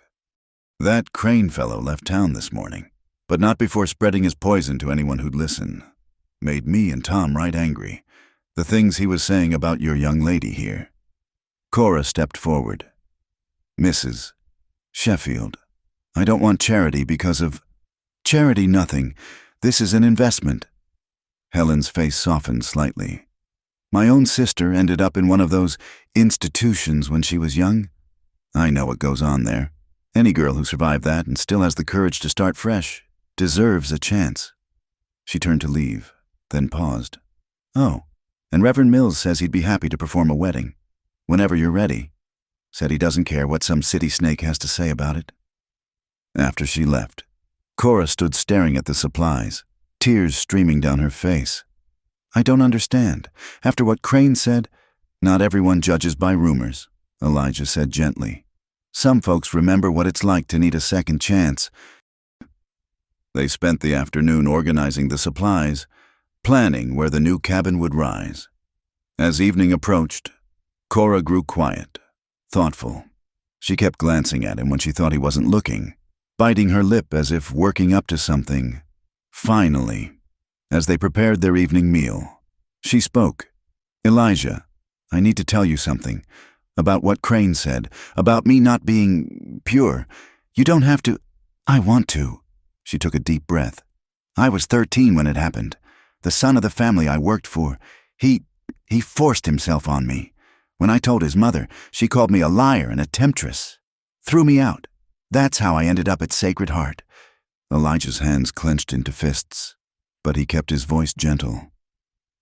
"That Crane fellow left town this morning, but not before spreading his poison to anyone who'd listen. Made me and Tom right angry. The things he was saying about your young lady here." Cora stepped forward. "Mrs. Sheffield, I don't want charity because of—" "Charity nothing. This is an investment." Helen's face softened slightly. "My own sister ended up in one of those institutions when she was young. I know what goes on there. Any girl who survived that and still has the courage to start fresh deserves a chance." She turned to leave, then paused. "Oh, and Reverend Mills says he'd be happy to perform a wedding. Whenever you're ready. Said he doesn't care what some city snake has to say about it." After she left, Cora stood staring at the supplies, tears streaming down her face. "I don't understand. After what Crane said—" "Not everyone judges by rumors," Elijah said gently. "Some folks remember what it's like to need a second chance." They spent the afternoon organizing the supplies, planning where the new cabin would rise. As evening approached, Cora grew quiet, thoughtful. She kept glancing at him when she thought he wasn't looking, biting her lip as if working up to something. Finally, as they prepared their evening meal, she spoke. "Elijah, I need to tell you something. About what Crane said, about me not being pure. You don't have to—" "I want to." She took a deep breath. "I was 13 when it happened. The son of the family I worked for, he forced himself on me. When I told his mother, she called me a liar and a temptress. Threw me out. That's how I ended up at Sacred Heart." Elijah's hands clenched into fists, but he kept his voice gentle.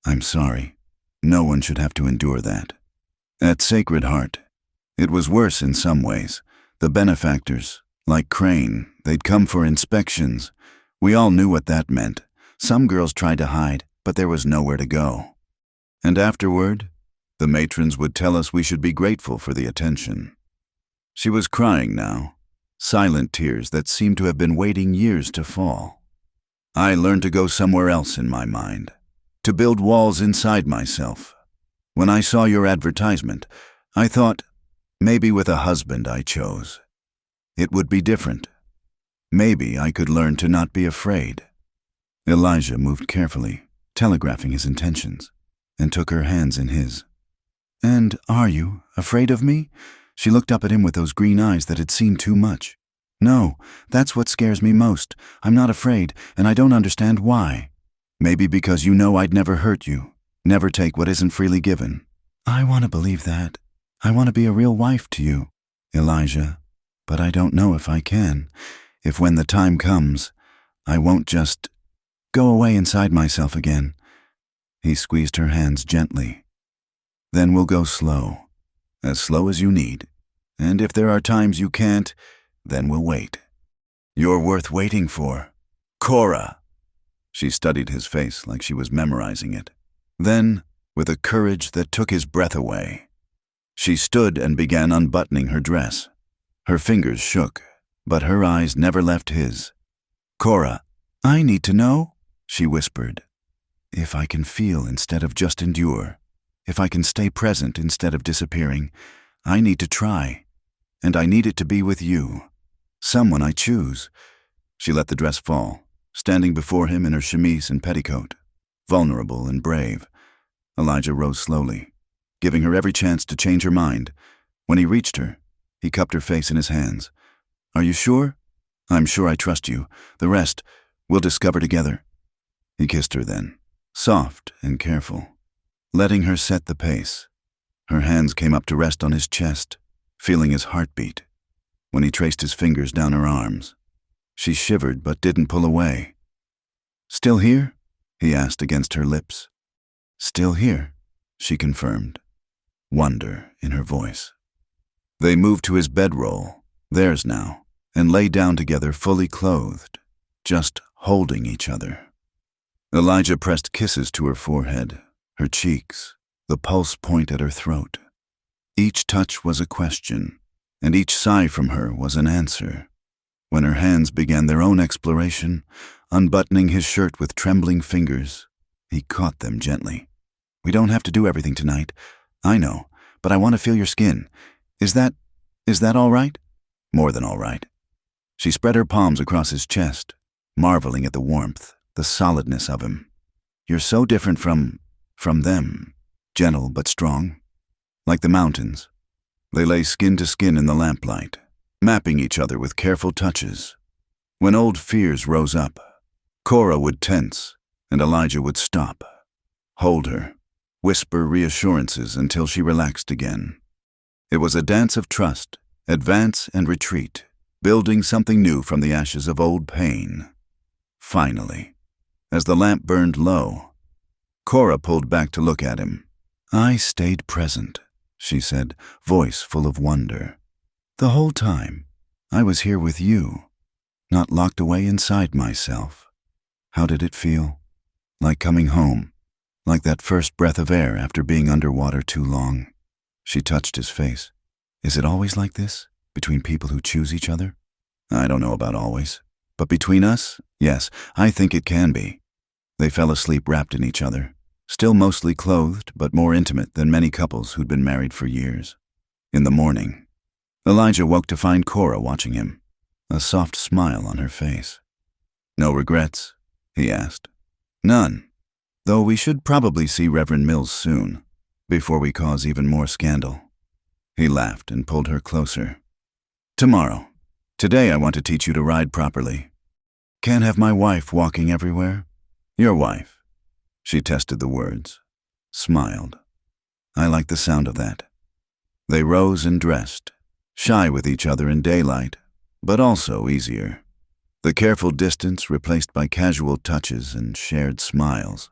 "I'm sorry. No one should have to endure that. At Sacred Heart, it was worse in some ways. The benefactors, like Crane, they'd come for inspections. We all knew what that meant. Some girls tried to hide, but there was nowhere to go. And afterward, the matrons would tell us we should be grateful for the attention." She was crying now, silent tears that seemed to have been waiting years to fall. "I learned to go somewhere else in my mind, to build walls inside myself. When I saw your advertisement, I thought, maybe with a husband I chose, it would be different. Maybe I could learn to not be afraid." Elijah moved carefully, telegraphing his intentions, and took her hands in his. "And are you afraid of me?" She looked up at him with those green eyes that had seen too much. No, that's what scares me most. I'm not afraid, and I don't understand why. Maybe because you know I'd never hurt you, never take what isn't freely given. I want to believe that. I want to be a real wife to you, Elijah. But I don't know if I can. If when the time comes, I won't just go away inside myself again. He squeezed her hands gently. Then we'll go slow as you need. And if there are times you can't, then we'll wait. You're worth waiting for. Cora! She studied his face like she was memorizing it. Then, with a courage that took his breath away, she stood and began unbuttoning her dress. Her fingers shook, but her eyes never left his. Cora, I need to know, she whispered. If I can feel instead of just endure, if I can stay present instead of disappearing, I need to try. And I need it to be with you. Someone I choose. She let the dress fall, standing before him in her chemise and petticoat, vulnerable and brave. Elijah rose slowly, giving her every chance to change her mind. When he reached her, he cupped her face in his hands. Are you sure? I'm sure I trust you. The rest, we'll discover together. He kissed her then, soft and careful, letting her set the pace. Her hands came up to rest on his chest, feeling his heartbeat. When he traced his fingers down her arms, she shivered but didn't pull away. Still here? He asked against her lips. Still here, she confirmed, wonder in her voice. They moved to his bedroll, theirs now, and lay down together fully clothed, just holding each other. Elijah pressed kisses to her forehead, her cheeks, the pulse point at her throat. Each touch was a question, and each sigh from her was an answer. When her hands began their own exploration, unbuttoning his shirt with trembling fingers, he caught them gently. We don't have to do everything tonight. I know, but I want to feel your skin. Is that all right? More than all right. She spread her palms across his chest, marveling at the warmth, the solidness of him. You're so different from them, gentle but strong. Like the mountains, they lay skin to skin in the lamplight, mapping each other with careful touches. When old fears rose up, Cora would tense, and Elijah would stop, hold her, whisper reassurances until she relaxed again. It was a dance of trust, advance and retreat, building something new from the ashes of old pain. Finally, as the lamp burned low, Cora pulled back to look at him. I stayed present, she said, voice full of wonder. The whole time, I was here with you, not locked away inside myself. How did it feel? Like coming home, like that first breath of air after being underwater too long. She touched his face. Is it always like this, between people who choose each other? I don't know about always, but between us, yes, I think it can be. They fell asleep wrapped in each other, still mostly clothed, but more intimate than many couples who'd been married for years. In the morning, Elijah woke to find Cora watching him, a soft smile on her face. No regrets? He asked. None, though we should probably see Reverend Mills soon, before we cause even more scandal. He laughed and pulled her closer. Tomorrow. Today I want to teach you to ride properly. Can't have my wife walking everywhere. Your wife. She tested the words, smiled. I like the sound of that. They rose and dressed, shy with each other in daylight, but also easier. The careful distance replaced by casual touches and shared smiles.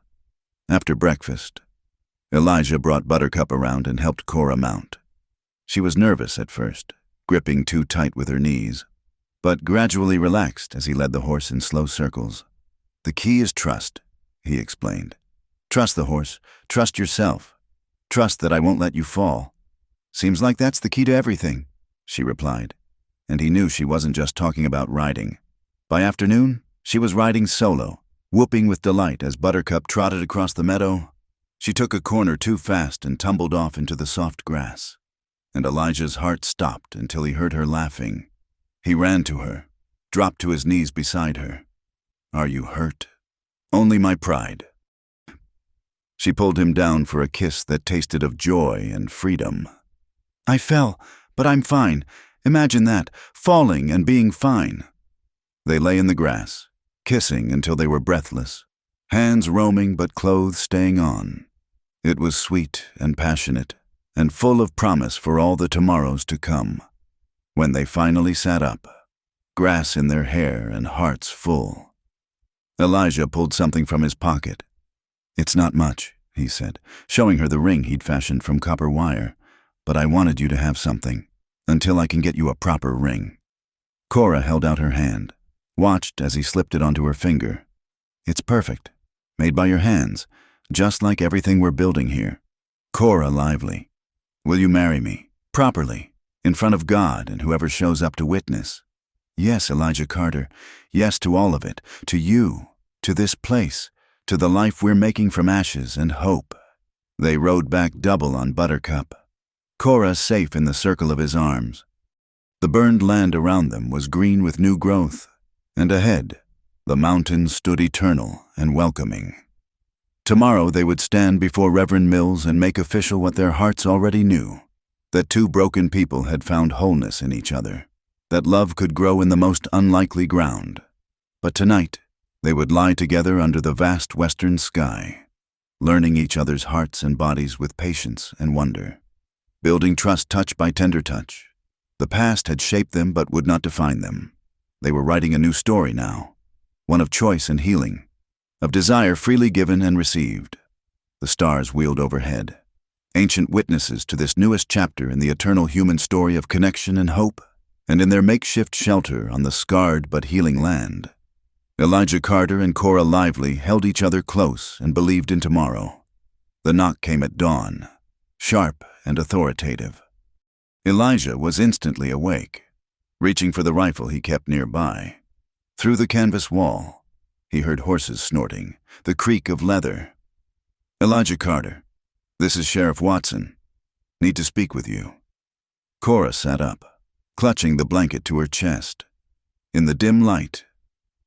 After breakfast, Elijah brought Buttercup around and helped Cora mount. She was nervous at first, gripping too tight with her knees, but gradually relaxed as he led the horse in slow circles. The key is trust, he explained. Trust the horse, trust yourself, trust that I won't let you fall. Seems like that's the key to everything, she replied, and he knew she wasn't just talking about riding. By afternoon, she was riding solo, whooping with delight as Buttercup trotted across the meadow. She took a corner too fast and tumbled off into the soft grass, and Elijah's heart stopped until he heard her laughing. He ran to her, dropped to his knees beside her. Are you hurt? Only my pride. She pulled him down for a kiss that tasted of joy and freedom. I fell, but I'm fine, Imagine that, falling and being fine. They lay in the grass, kissing until they were breathless, hands roaming but clothes staying on. It was sweet and passionate, and full of promise for all the tomorrows to come. When they finally sat up, grass in their hair and hearts full, Elijah pulled something from his pocket. "It's not much," he said, showing her the ring he'd fashioned from copper wire, "but I wanted you to have something, until I can get you a proper ring." Cora held out her hand, watched as he slipped it onto her finger. "It's perfect, made by your hands, just like everything we're building here." Cora lively. "Will you marry me, properly, in front of God and whoever shows up to witness?" "Yes, Elijah Carter, yes to all of it, to you, to this place, to the life we're making from ashes and hope." They rode back double on Buttercup, Cora safe in the circle of his arms. The burned land around them was green with new growth, and ahead, the mountains stood eternal and welcoming. Tomorrow they would stand before Reverend Mills and make official what their hearts already knew, that two broken people had found wholeness in each other, that love could grow in the most unlikely ground. But tonight, they would lie together under the vast western sky, learning each other's hearts and bodies with patience and wonder, building trust touch by tender touch. The past had shaped them but would not define them. They were writing a new story now, one of choice and healing, of desire freely given and received. The stars wheeled overhead, ancient witnesses to this newest chapter in the eternal human story of connection and hope, and in their makeshift shelter on the scarred but healing land, Elijah Carter and Cora Lively held each other close and believed in tomorrow. The knock came at dawn, sharp and authoritative. Elijah was instantly awake, reaching for the rifle he kept nearby. Through the canvas wall, he heard horses snorting, the creak of leather. "Elijah Carter, this is Sheriff Watson. Need to speak with you." Cora sat up, clutching the blanket to her chest. In the dim light,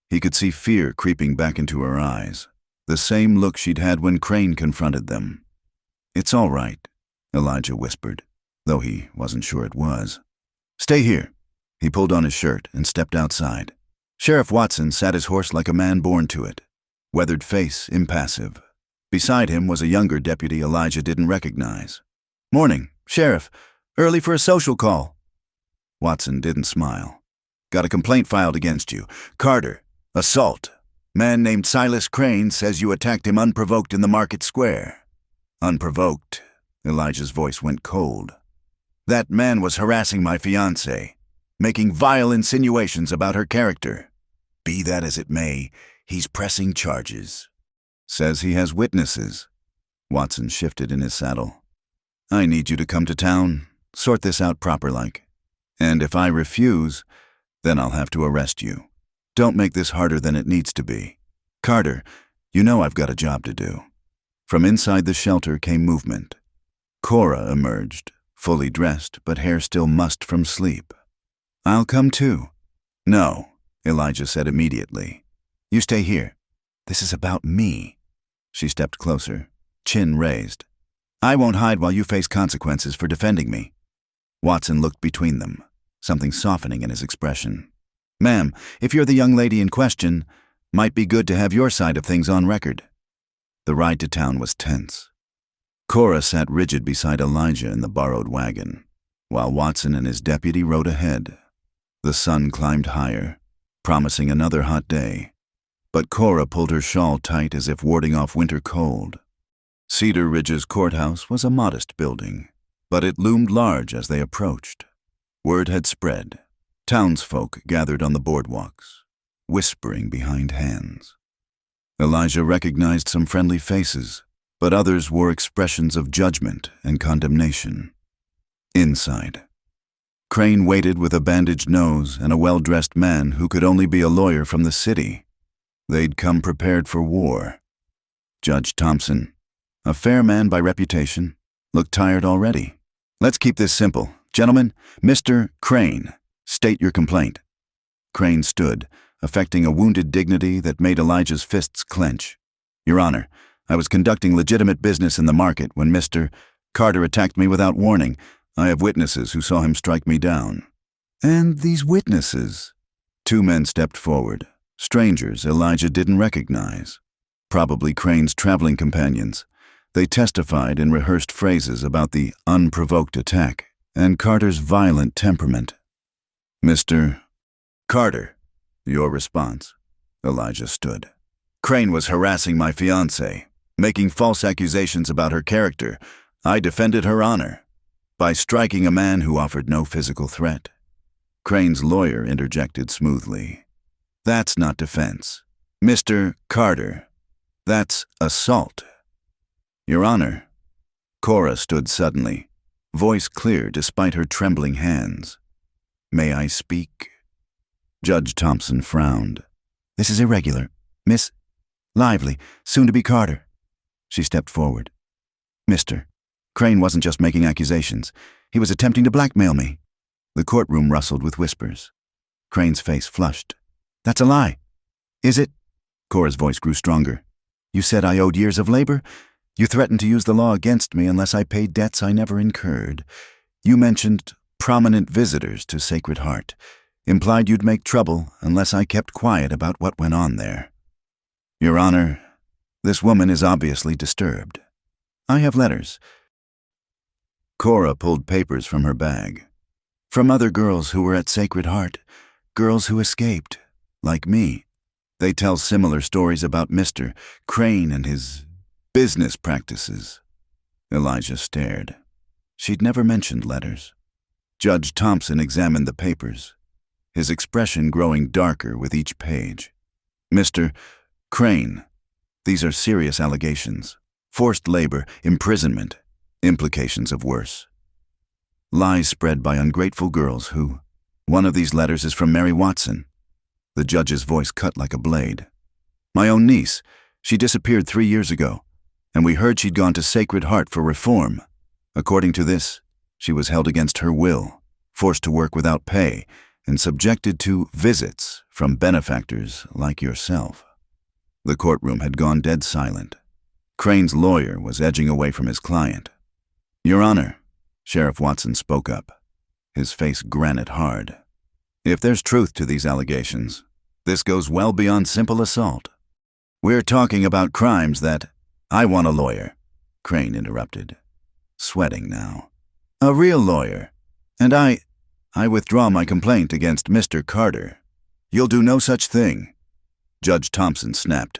he could see fear creeping back into her eyes, the same look she'd had when Crane confronted them. "It's all right," Elijah whispered, though he wasn't sure it was. "Stay here." He pulled on his shirt and stepped outside. Sheriff Watson sat his horse like a man born to it, weathered face impassive. Beside him was a younger deputy Elijah didn't recognize. "Morning, Sheriff. Early for a social call." Watson didn't smile. "Got a complaint filed against you. Carter, assault. Man named Silas Crane says you attacked him unprovoked in the market square." "Unprovoked?" Elijah's voice went cold. "That man was harassing my fiancée, making vile insinuations about her character. Be that as it may, he's pressing charges. Says he has witnesses." Watson shifted in his saddle. "I need you to come to town, sort this out proper-like. And if I refuse, then I'll have to arrest you. Don't make this harder than it needs to be. Carter, you know I've got a job to do." From inside the shelter came movement. Cora emerged, fully dressed, but hair still mussed from sleep. "I'll come too." "No," Elijah said immediately. "You stay here. This is about me." She stepped closer, chin raised. "I won't hide while you face consequences for defending me." Watson looked between them, something softening in his expression. "Ma'am, if you're the young lady in question, might be good to have your side of things on record." The ride to town was tense. Cora sat rigid beside Elijah in the borrowed wagon, while Watson and his deputy rode ahead. The sun climbed higher, promising another hot day, but Cora pulled her shawl tight as if warding off winter cold. Cedar Ridge's courthouse was a modest building, but it loomed large as they approached. Word had spread. Townsfolk gathered on the boardwalks, whispering behind hands. Elijah recognized some friendly faces, but others wore expressions of judgment and condemnation. Inside, Crane waited with a bandaged nose and a well-dressed man who could only be a lawyer from the city. They'd come prepared for war. Judge Thompson, a fair man by reputation, looked tired already. "Let's keep this simple. Gentlemen, Mr. Crane, state your complaint." Crane stood, affecting a wounded dignity that made Elijah's fists clench. "Your Honor, I was conducting legitimate business in the market when Mr. Carter attacked me without warning. I have witnesses who saw him strike me down." And these witnesses? Two men stepped forward, strangers Elijah didn't recognize. Probably Crane's traveling companions. They testified in rehearsed phrases about the unprovoked attack and Carter's violent temperament. Mr. Carter, your response. Elijah stood. Crane was harassing my fiancée, making false accusations about her character. I defended her honor by striking a man who offered no physical threat. Crane's lawyer interjected smoothly. That's not defense. Mr. Carter, that's assault. Your Honor. Cora stood suddenly, voice clear despite her trembling hands. May I speak? Judge Thompson frowned. This is irregular. Miss Lively, soon to be Carter. She stepped forward. Mr. Crane wasn't just making accusations. He was attempting to blackmail me. The courtroom rustled with whispers. Crane's face flushed. That's a lie. Is it? Cora's voice grew stronger. You said I owed years of labor? You threatened to use the law against me unless I paid debts I never incurred. You mentioned prominent visitors to Sacred Heart, implied you'd make trouble unless I kept quiet about what went on there. Your Honor, this woman is obviously disturbed. I have letters. Cora pulled papers from her bag. From other girls who were at Sacred Heart, girls who escaped, like me. They tell similar stories about Mr. Crane and his business practices. Elijah stared. She'd never mentioned letters. Judge Thompson examined the papers, his expression growing darker with each page. Mr. Crane, these are serious allegations. Forced labor, imprisonment, implications of worse. Lies spread by ungrateful girls who... One of these letters is from Mary Watson. The judge's voice cut like a blade. My own niece. She disappeared 3 years ago, and we heard she'd gone to Sacred Heart for reform. According to this, she was held against her will, forced to work without pay, and subjected to visits from benefactors like yourself. The courtroom had gone dead silent. Crane's lawyer was edging away from his client. Your Honor, Sheriff Watson spoke up, his face granite hard. If there's truth to these allegations, this goes well beyond simple assault. We're talking about crimes that... I want a lawyer, Crane interrupted, sweating now. A real lawyer. And I withdraw my complaint against Mr. Carter. You'll do no such thing. Judge Thompson snapped.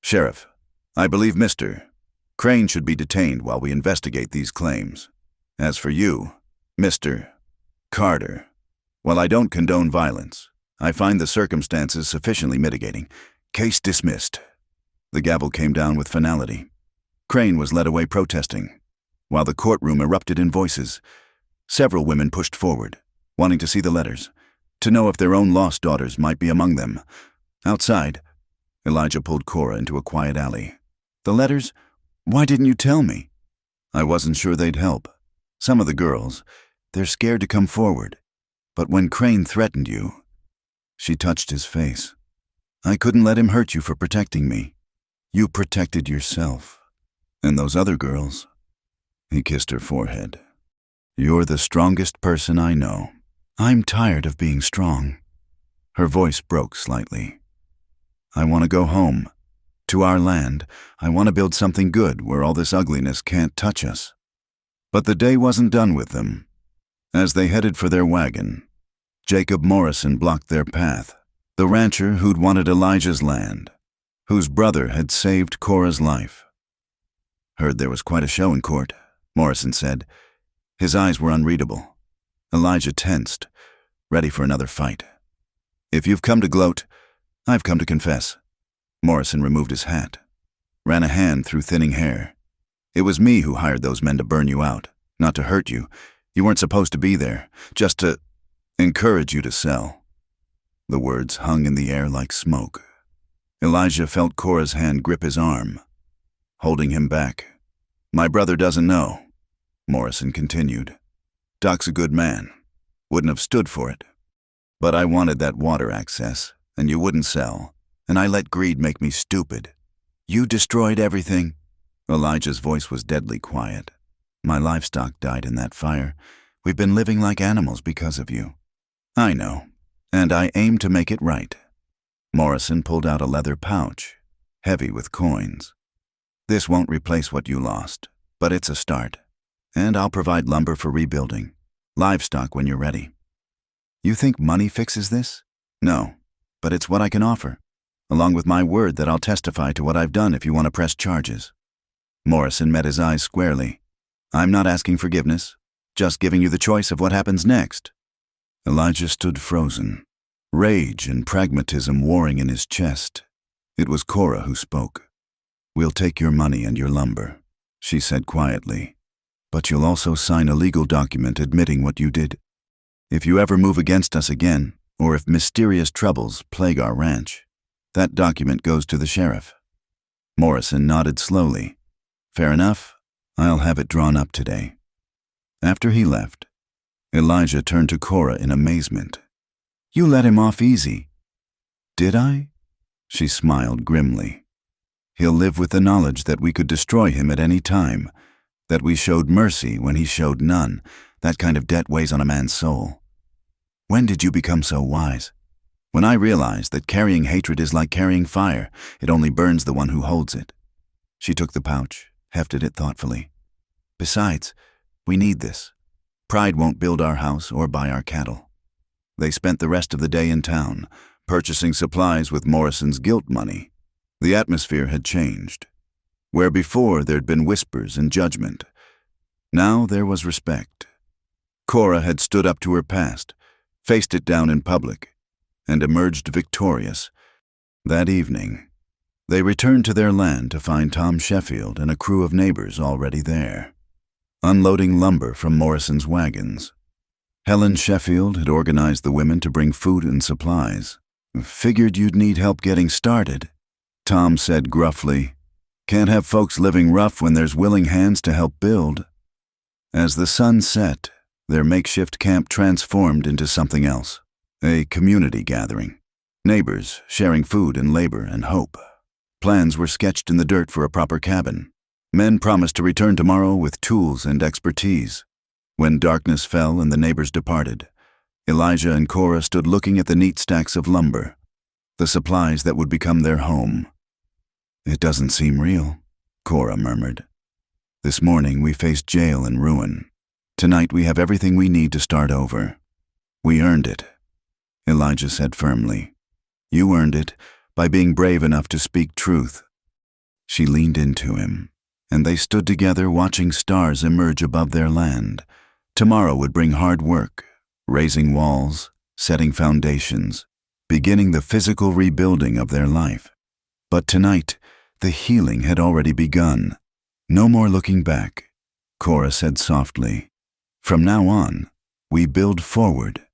Sheriff, I believe Mr. Crane should be detained while we investigate these claims. As for you, Mr. Carter, while I don't condone violence, I find the circumstances sufficiently mitigating. Case dismissed. The gavel came down with finality. Crane was led away protesting, while the courtroom erupted in voices. Several women pushed forward, wanting to see the letters, to know if their own lost daughters might be among them. Outside, Elijah pulled Cora into a quiet alley. The letters? Why didn't you tell me? I wasn't sure they'd help. Some of the girls, they're scared to come forward. But when Crane threatened you, she touched his face. I couldn't let him hurt you for protecting me. You protected yourself. And those other girls. He kissed her forehead. You're the strongest person I know. I'm tired of being strong. Her voice broke slightly. I want to go home. To our land. I want to build something good where all this ugliness can't touch us. But the day wasn't done with them. As they headed for their wagon, Jacob Morrison blocked their path, the rancher who'd wanted Elijah's land, whose brother had saved Cora's life. Heard there was quite a show in court, Morrison said. His eyes were unreadable. Elijah tensed, ready for another fight. If you've come to gloat, I've come to confess. Morrison removed his hat, ran a hand through thinning hair. It was me who hired those men to burn you out, not to hurt you. You weren't supposed to be there, just to encourage you to sell. The words hung in the air like smoke. Elijah felt Cora's hand grip his arm, holding him back. My brother doesn't know, Morrison continued. Doc's a good man. Wouldn't have stood for it. But I wanted that water access, and you wouldn't sell, and I let greed make me stupid. You destroyed everything. Elijah's voice was deadly quiet. My livestock died in that fire. We've been living like animals because of you. I know, and I aim to make it right. Morrison pulled out a leather pouch, heavy with coins. This won't replace what you lost, but it's a start. And I'll provide lumber for rebuilding, livestock when you're ready. You think money fixes this? No, but it's what I can offer, along with my word that I'll testify to what I've done if you want to press charges. Morrison met his eyes squarely. I'm not asking forgiveness, just giving you the choice of what happens next. Elijah stood frozen, rage and pragmatism warring in his chest. It was Cora who spoke. We'll take your money and your lumber, she said quietly. But you'll also sign a legal document admitting what you did. If you ever move against us again, or if mysterious troubles plague our ranch, that document goes to the sheriff. Morrison nodded slowly. Fair enough, I'll have it drawn up today. After he left, Elijah turned to Cora in amazement. You let him off easy. Did I? She smiled grimly. He'll live with the knowledge that we could destroy him at any time, that we showed mercy when he showed none. That kind of debt weighs on a man's soul. When did you become so wise? When I realized that carrying hatred is like carrying fire, it only burns the one who holds it. She took the pouch, hefted it thoughtfully. Besides, we need this. Pride won't build our house or buy our cattle. They spent the rest of the day in town, purchasing supplies with Morrison's guilt money. The atmosphere had changed. Where before there'd been whispers and judgment, now there was respect. Cora had stood up to her past, faced it down in public, and emerged victorious. That evening, they returned to their land to find Tom Sheffield and a crew of neighbors already there, unloading lumber from Morrison's wagons. Helen Sheffield had organized the women to bring food and supplies. Figured you'd need help getting started, Tom said gruffly. Can't have folks living rough when there's willing hands to help build. As the sun set, their makeshift camp transformed into something else, a community gathering. Neighbors sharing food and labor and hope. Plans were sketched in the dirt for a proper cabin. Men promised to return tomorrow with tools and expertise. When darkness fell and the neighbors departed, Elijah and Cora stood looking at the neat stacks of lumber, the supplies that would become their home. It doesn't seem real, Cora murmured. This morning we faced jail and ruin. Tonight we have everything we need to start over. We earned it, Elijah said firmly. You earned it by being brave enough to speak truth. She leaned into him, and they stood together watching stars emerge above their land. Tomorrow would bring hard work, raising walls, setting foundations, beginning the physical rebuilding of their life. But tonight, the healing had already begun. No more looking back, Cora said softly. From now on, we build forward.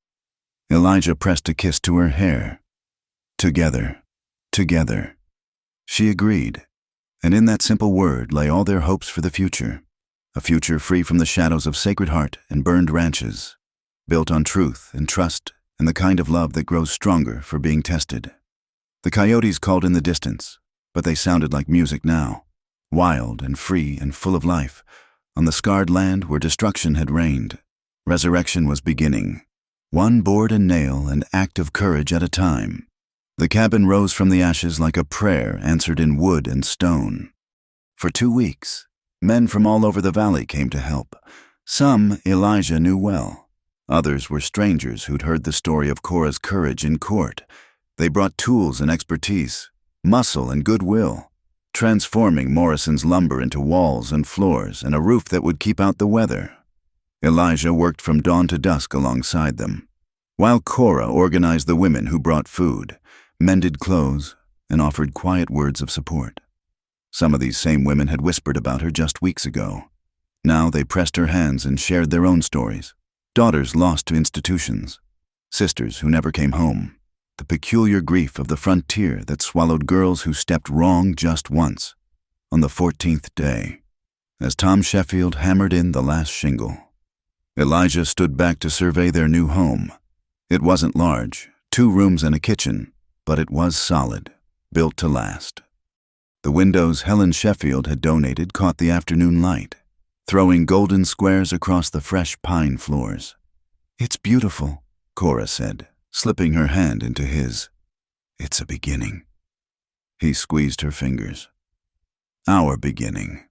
Elijah pressed a kiss to her hair. Together, together. She agreed, and in that simple word lay all their hopes for the future. A future free from the shadows of Sacred Heart and burned ranches, built on truth and trust and the kind of love that grows stronger for being tested. The coyotes called in the distance, but they sounded like music now, wild and free and full of life. On the scarred land where destruction had reigned, resurrection was beginning, one board and nail and act of courage at a time. The cabin rose from the ashes like a prayer answered in wood and stone. For 2 weeks, men from all over the valley came to help. Some Elijah knew well. Others were strangers who'd heard the story of Cora's courage in court. They brought tools and expertise, muscle and goodwill, transforming Morrison's lumber into walls and floors and a roof that would keep out the weather. Elijah worked from dawn to dusk alongside them, while Cora organized the women who brought food, mended clothes, and offered quiet words of support. Some of these same women had whispered about her just weeks ago. Now they pressed her hands and shared their own stories. Daughters lost to institutions, sisters who never came home, the peculiar grief of the frontier that swallowed girls who stepped wrong just once. On the 14th day, as Tom Sheffield hammered in the last shingle, Elijah stood back to survey their new home. It wasn't large, 2 rooms and a kitchen, but it was solid, built to last. The windows Helen Sheffield had donated caught the afternoon light, throwing golden squares across the fresh pine floors. It's beautiful, Cora said, slipping her hand into his. It's a beginning. He squeezed her fingers. Our beginning.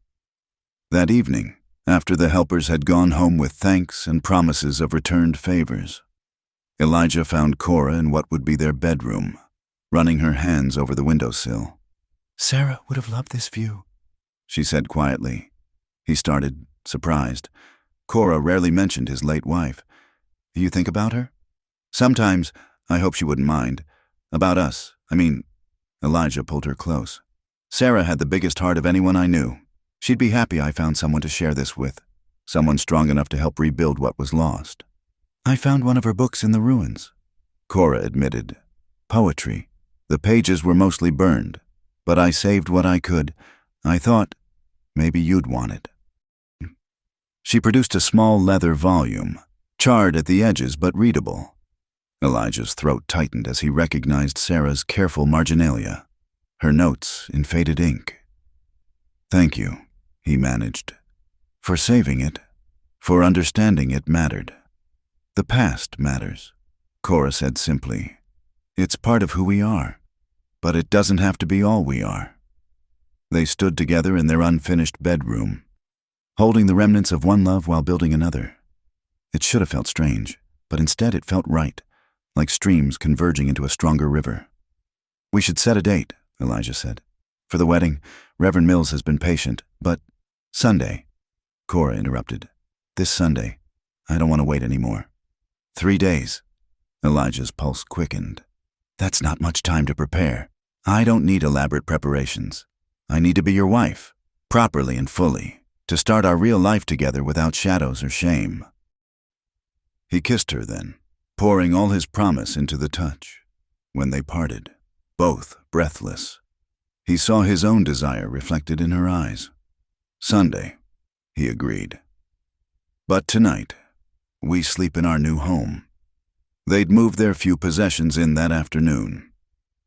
That evening, after the helpers had gone home with thanks and promises of returned favors, Elijah found Cora in what would be their bedroom, running her hands over the windowsill. Sarah would have loved this view, she said quietly. He started, surprised. Cora rarely mentioned his late wife. Do you think about her? Sometimes. I hope she wouldn't mind. About us, Elijah pulled her close. Sarah had the biggest heart of anyone I knew. She'd be happy I found someone to share this with, someone strong enough to help rebuild what was lost. I found one of her books in the ruins, Cora admitted. Poetry. The pages were mostly burned, but I saved what I could. I thought maybe you'd want it. She produced a small leather volume, charred at the edges but readable. Elijah's throat tightened as he recognized Sarah's careful marginalia, her notes in faded ink. Thank you, he managed, for saving it, for understanding it mattered. The past matters, Cora said simply. It's part of who we are, but it doesn't have to be all we are. They stood together in their unfinished bedroom, holding the remnants of one love while building another. It should have felt strange, but instead it felt right, like streams converging into a stronger river. We should set a date, Elijah said. For the wedding, Reverend Mills has been patient, but Sunday, Cora interrupted. This Sunday. I don't want to wait anymore. 3 days. Elijah's pulse quickened. That's not much time to prepare. I don't need elaborate preparations. I need to be your wife, properly and fully, to start our real life together without shadows or shame. He kissed her then, pouring all his promise into the touch. When they parted, both breathless, he saw his own desire reflected in her eyes. Sunday, he agreed. But tonight, we sleep in our new home. They'd moved their few possessions in that afternoon.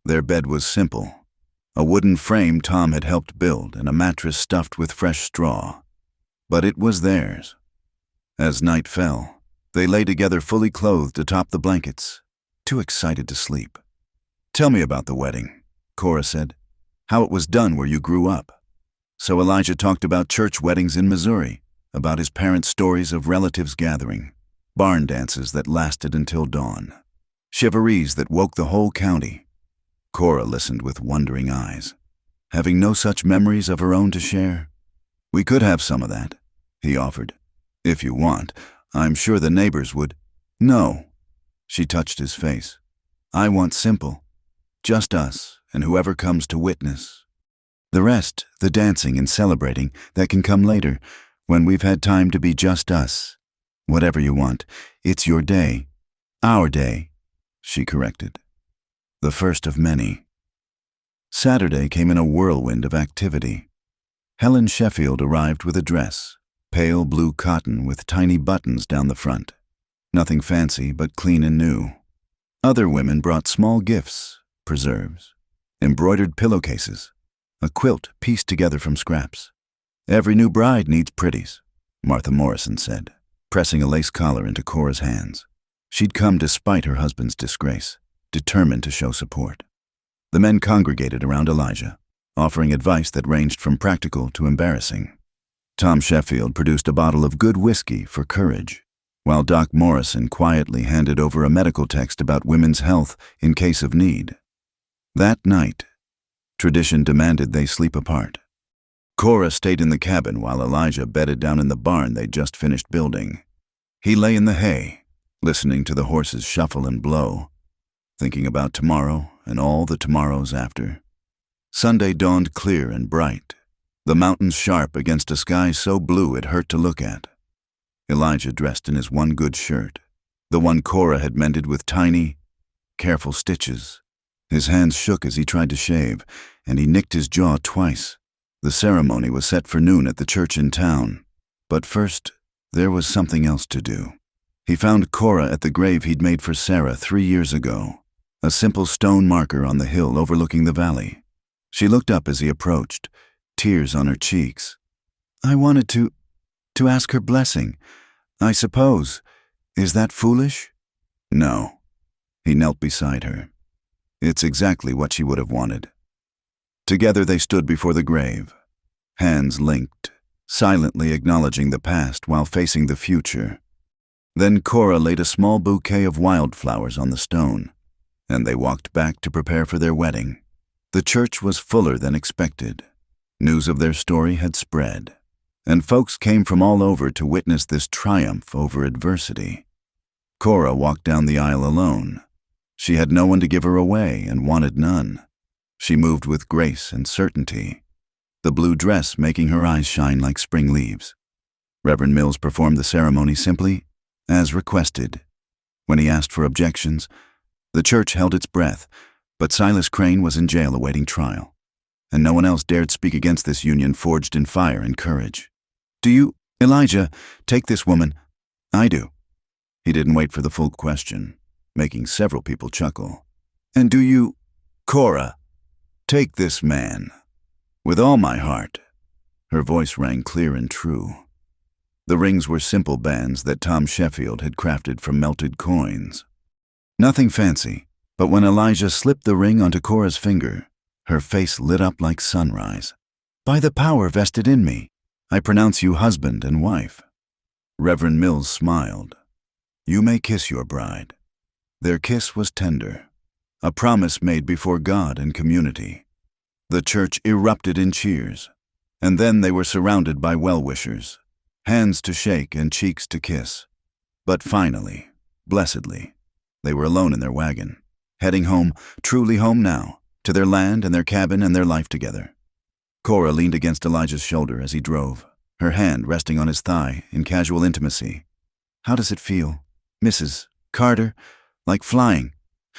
Their bed was simple, a wooden frame Tom had helped build and a mattress stuffed with fresh straw. But it was theirs. As night fell, they lay together fully clothed atop the blankets, too excited to sleep. Tell me about the wedding, Cora said. How it was done where you grew up. So Elijah talked about church weddings in Missouri, about his parents' stories of relatives gathering, barn dances that lasted until dawn, chivalries that woke the whole county. Cora listened with wondering eyes, having no such memories of her own to share. We could have some of that, he offered. If you want, I'm sure the neighbors would. No, she touched his face. I want simple, just us and whoever comes to witness. The rest, the dancing and celebrating, that can come later, when we've had time to be just us. Whatever you want, it's your day. Our day, she corrected. The first of many. Saturday came in a whirlwind of activity. Helen Sheffield arrived with a dress, pale blue cotton with tiny buttons down the front. Nothing fancy, but clean and new. Other women brought small gifts, preserves, embroidered pillowcases, a quilt pieced together from scraps. Every new bride needs pretties, Martha Morrison said, pressing a lace collar into Cora's hands. She'd come despite her husband's disgrace, determined to show support. The men congregated around Elijah, offering advice that ranged from practical to embarrassing. Tom Sheffield produced a bottle of good whiskey for courage, while Doc Morrison quietly handed over a medical text about women's health in case of need. That night, tradition demanded they sleep apart. Cora stayed in the cabin while Elijah bedded down in the barn they'd just finished building. He lay in the hay, listening to the horses shuffle and blow, thinking about tomorrow and all the tomorrows after. Sunday dawned clear and bright, the mountains sharp against a sky so blue it hurt to look at. Elijah dressed in his one good shirt, the one Cora had mended with tiny, careful stitches. His hands shook as he tried to shave, and he nicked his jaw twice. The ceremony was set for noon at the church in town. But first, there was something else to do. He found Cora at the grave he'd made for Sarah 3 years ago, a simple stone marker on the hill overlooking the valley. She looked up as he approached, tears on her cheeks. I wanted to ask her blessing, I suppose. Is that foolish? No. He knelt beside her. It's exactly what she would have wanted. Together they stood before the grave, hands linked, silently acknowledging the past while facing the future. Then Cora laid a small bouquet of wildflowers on the stone, and they walked back to prepare for their wedding. The church was fuller than expected. News of their story had spread, and folks came from all over to witness this triumph over adversity. Cora walked down the aisle alone. She had no one to give her away and wanted none. She moved with grace and certainty, the blue dress making her eyes shine like spring leaves. Reverend Mills performed the ceremony simply, as requested. When he asked for objections, the church held its breath, but Silas Crane was in jail awaiting trial, and no one else dared speak against this union forged in fire and courage. "Do you, Elijah, take this woman?" "I do." He didn't wait for the full question, making several people chuckle. "And do you, Cora, take this man?" "With all my heart." Her voice rang clear and true. The rings were simple bands that Tom Sheffield had crafted from melted coins. Nothing fancy, but when Elijah slipped the ring onto Cora's finger, her face lit up like sunrise. "By the power vested in me, I pronounce you husband and wife." Reverend Mills smiled. "You may kiss your bride." Their kiss was tender, a promise made before God and community. The church erupted in cheers, and then they were surrounded by well-wishers, hands to shake and cheeks to kiss. But finally, blessedly, they were alone in their wagon, heading home, truly home now, to their land and their cabin and their life together. Cora leaned against Elijah's shoulder as he drove, her hand resting on his thigh in casual intimacy. "How does it feel, Mrs. Carter? Like flying?"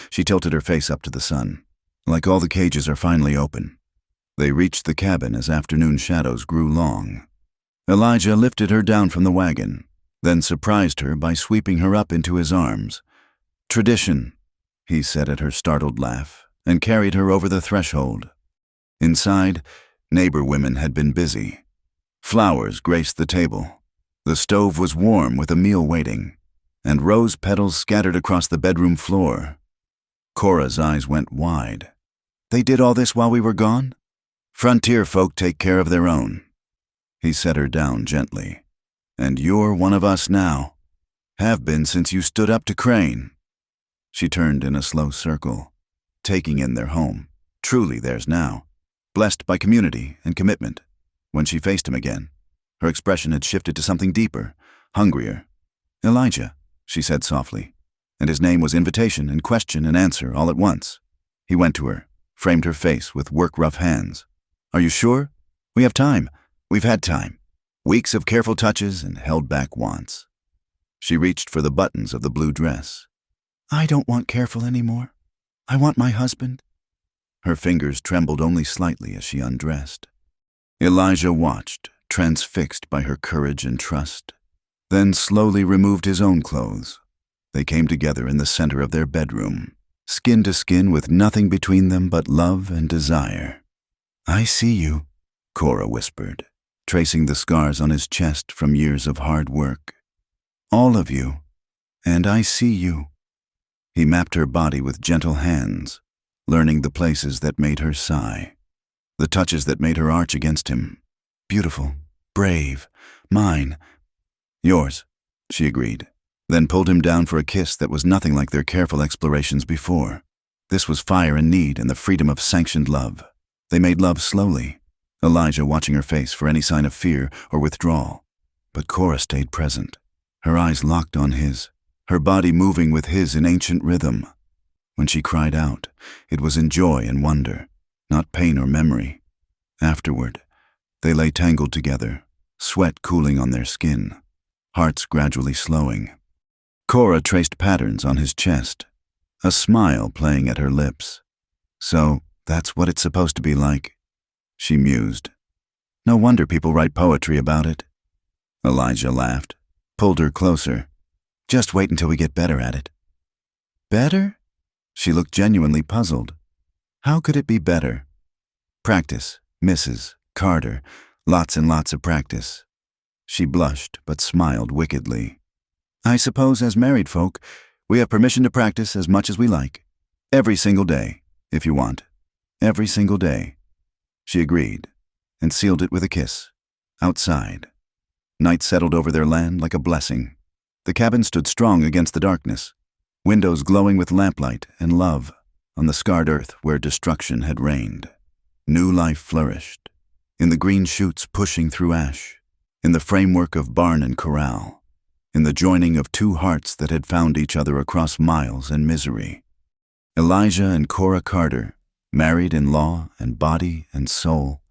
She tilted her face up to the sun. "Like all the cages are finally open." They reached the cabin as afternoon shadows grew long. Elijah lifted her down from the wagon, then surprised her by sweeping her up into his arms. "Tradition," he said at her startled laugh, and carried her over the threshold. Inside, neighbor women had been busy. Flowers graced the table. The stove was warm with a meal waiting, and rose petals scattered across the bedroom floor. Cora's eyes went wide. "They did all this while we were gone?" "Frontier folk take care of their own." He set her down gently. "And you're one of us now. Have been since you stood up to Crane." She turned in a slow circle, taking in their home, truly theirs now, blessed by community and commitment. When she faced him again, her expression had shifted to something deeper, hungrier. "Elijah," she said softly, and his name was invitation and question and answer all at once. He went to her, framed her face with work-rough hands. "Are you sure? We have time. We've had time. Weeks of careful touches and held-back wants." She reached for the buttons of the blue dress. "I don't want careful anymore. I want my husband." Her fingers trembled only slightly as she undressed. Elijah watched, transfixed by her courage and trust, then slowly removed his own clothes. They came together in the center of their bedroom, skin to skin with nothing between them but love and desire. "I see you," Cora whispered, tracing the scars on his chest from years of hard work. "All of you, and I see you." He mapped her body with gentle hands, learning the places that made her sigh, the touches that made her arch against him. "Beautiful, brave, mine." "Yours," she agreed, then pulled him down for a kiss that was nothing like their careful explorations before. This was fire and need and the freedom of sanctioned love. They made love slowly, Elijah watching her face for any sign of fear or withdrawal. But Cora stayed present, her eyes locked on his, her body moving with his in ancient rhythm. When she cried out, it was in joy and wonder, not pain or memory. Afterward, they lay tangled together, sweat cooling on their skin, hearts gradually slowing. Cora traced patterns on his chest, a smile playing at her lips. "So, that's what it's supposed to be like," she mused. "No wonder people write poetry about it." Elijah laughed, pulled her closer. "Just wait until we get better at it." "Better?" She looked genuinely puzzled. How could it be better? "Practice, Mrs. Carter, lots and lots of practice." She blushed but smiled wickedly. "I suppose as married folk, We have permission to practice as much as we like. Every single day, if you want. Every single day." She agreed, and sealed it with a kiss. Outside. Night settled over their land like a blessing. The cabin stood strong against the darkness, windows glowing with lamplight and love on the scarred earth where destruction had reigned. New life flourished, in the green shoots pushing through ash, in the framework of barn and corral, in the joining of two hearts that had found each other across miles and misery. Elijah and Cora Carter, married in law and body and soul,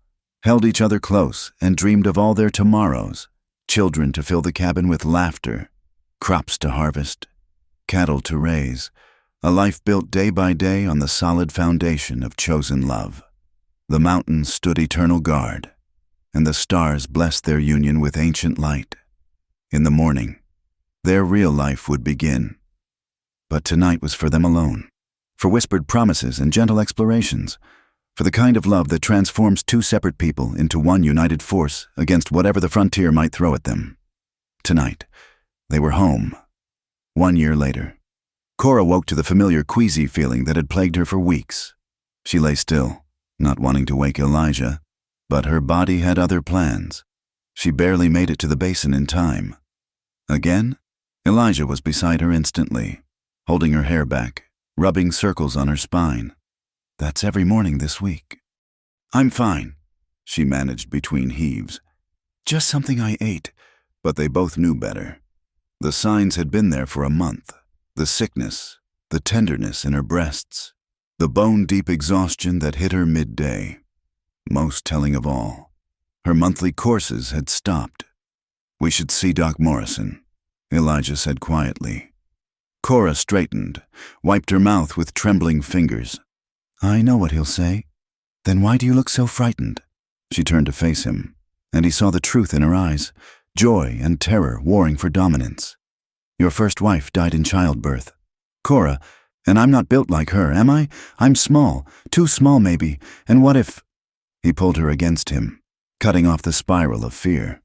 held each other close and dreamed of all their tomorrows, children to fill the cabin with laughter, crops to harvest, cattle to raise, a life built day by day on the solid foundation of chosen love. The mountains stood eternal guard, and the stars blessed their union with ancient light. In the morning, their real life would begin. But tonight was for them alone, for whispered promises and gentle explorations, for the kind of love that transforms two separate people into one united force against whatever the frontier might throw at them. Tonight, they were home. 1 year later, Cora woke to the familiar queasy feeling that had plagued her for weeks. She lay still, not wanting to wake Elijah, but her body had other plans. She barely made it to the basin in time. Again, Elijah was beside her instantly, holding her hair back, rubbing circles on her spine. That's every morning this week. "I'm fine," she managed between heaves. "Just something I ate." But they both knew better. The signs had been there for a month. The sickness, the tenderness in her breasts, the bone-deep exhaustion that hit her midday. Most telling of all, her monthly courses had stopped. "We should see Doc Morrison," Elijah said quietly. Cora straightened, wiped her mouth with trembling fingers. "I know what he'll say. Then why do you look so frightened?" She turned to face him, and he saw the truth in her eyes, joy and terror warring for dominance. "Your first wife died in childbirth. Cora, and I'm not built like her, am I? I'm small, too small maybe, and what if—" He pulled her against him, cutting off the spiral of fear.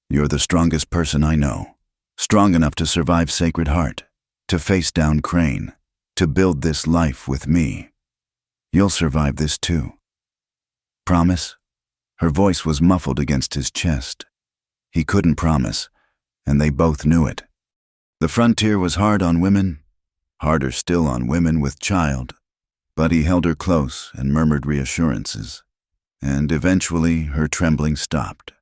"You're the strongest person I know, strong enough to survive Sacred Heart, to face down Crane, to build this life with me. You'll survive this too. Promise?" Her voice was muffled against his chest. He couldn't promise, and they both knew it. The frontier was hard on women, harder still on women with child, but he held her close and murmured reassurances, and eventually her trembling stopped.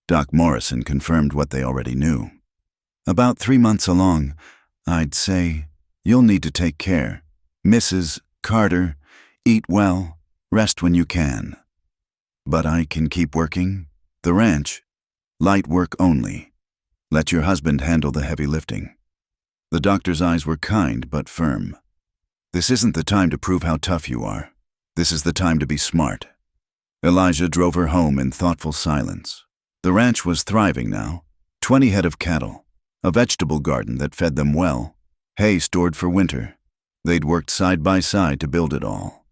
Doc Morrison confirmed what they already knew. "About 3 months along, I'd say, you'll need to take care. Mrs. Carter, eat well, rest when you can. But I can keep working. The ranch, light work only. Let your husband handle the heavy lifting." The doctor's eyes were kind but firm. "This isn't the time to prove how tough you are. This is the time to be smart." Elijah drove her home in thoughtful silence. The ranch was thriving now. 20 head of cattle, a vegetable garden that fed them well, hay stored for winter. They'd worked side by side to build it all.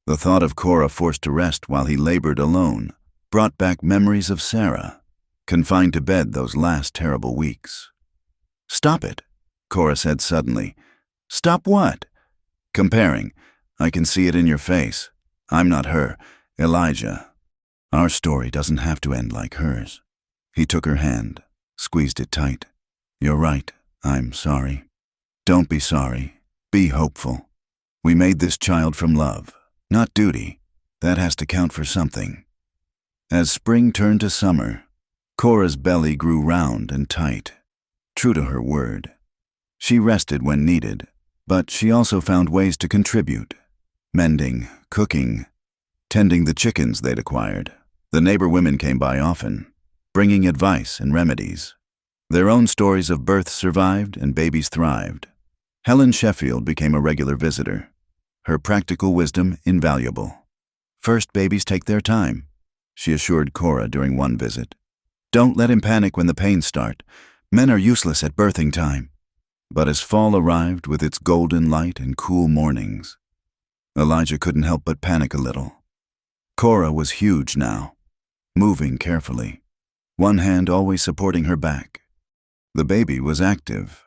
The thought of Cora forced to rest while he labored alone brought back memories of Sarah, confined to bed those last terrible weeks. "Stop it," Cora said suddenly. "Stop what?" "Comparing. I can see it in your face. I'm not her, Elijah. Our story doesn't have to end like hers." He took her hand, squeezed it tight. "You're right. I'm sorry. Don't be sorry. Be hopeful. We made this child from love, not duty. That has to count for something." As spring turned to summer, Cora's belly grew round and tight, true to her word. She rested when needed, but she also found ways to contribute. Mending, cooking, tending the chickens they'd acquired. The neighbor women came by often, bringing advice and remedies. Their own stories of birth survived and babies thrived. Helen Sheffield became a regular visitor, her practical wisdom invaluable. "First babies take their time," she assured Cora during one visit. "Don't let him panic when the pains start. Men are useless at birthing time." But as fall arrived with its golden light and cool mornings, Elijah couldn't help but panic a little. Cora was huge now, moving carefully, one hand always supporting her back. The baby was active,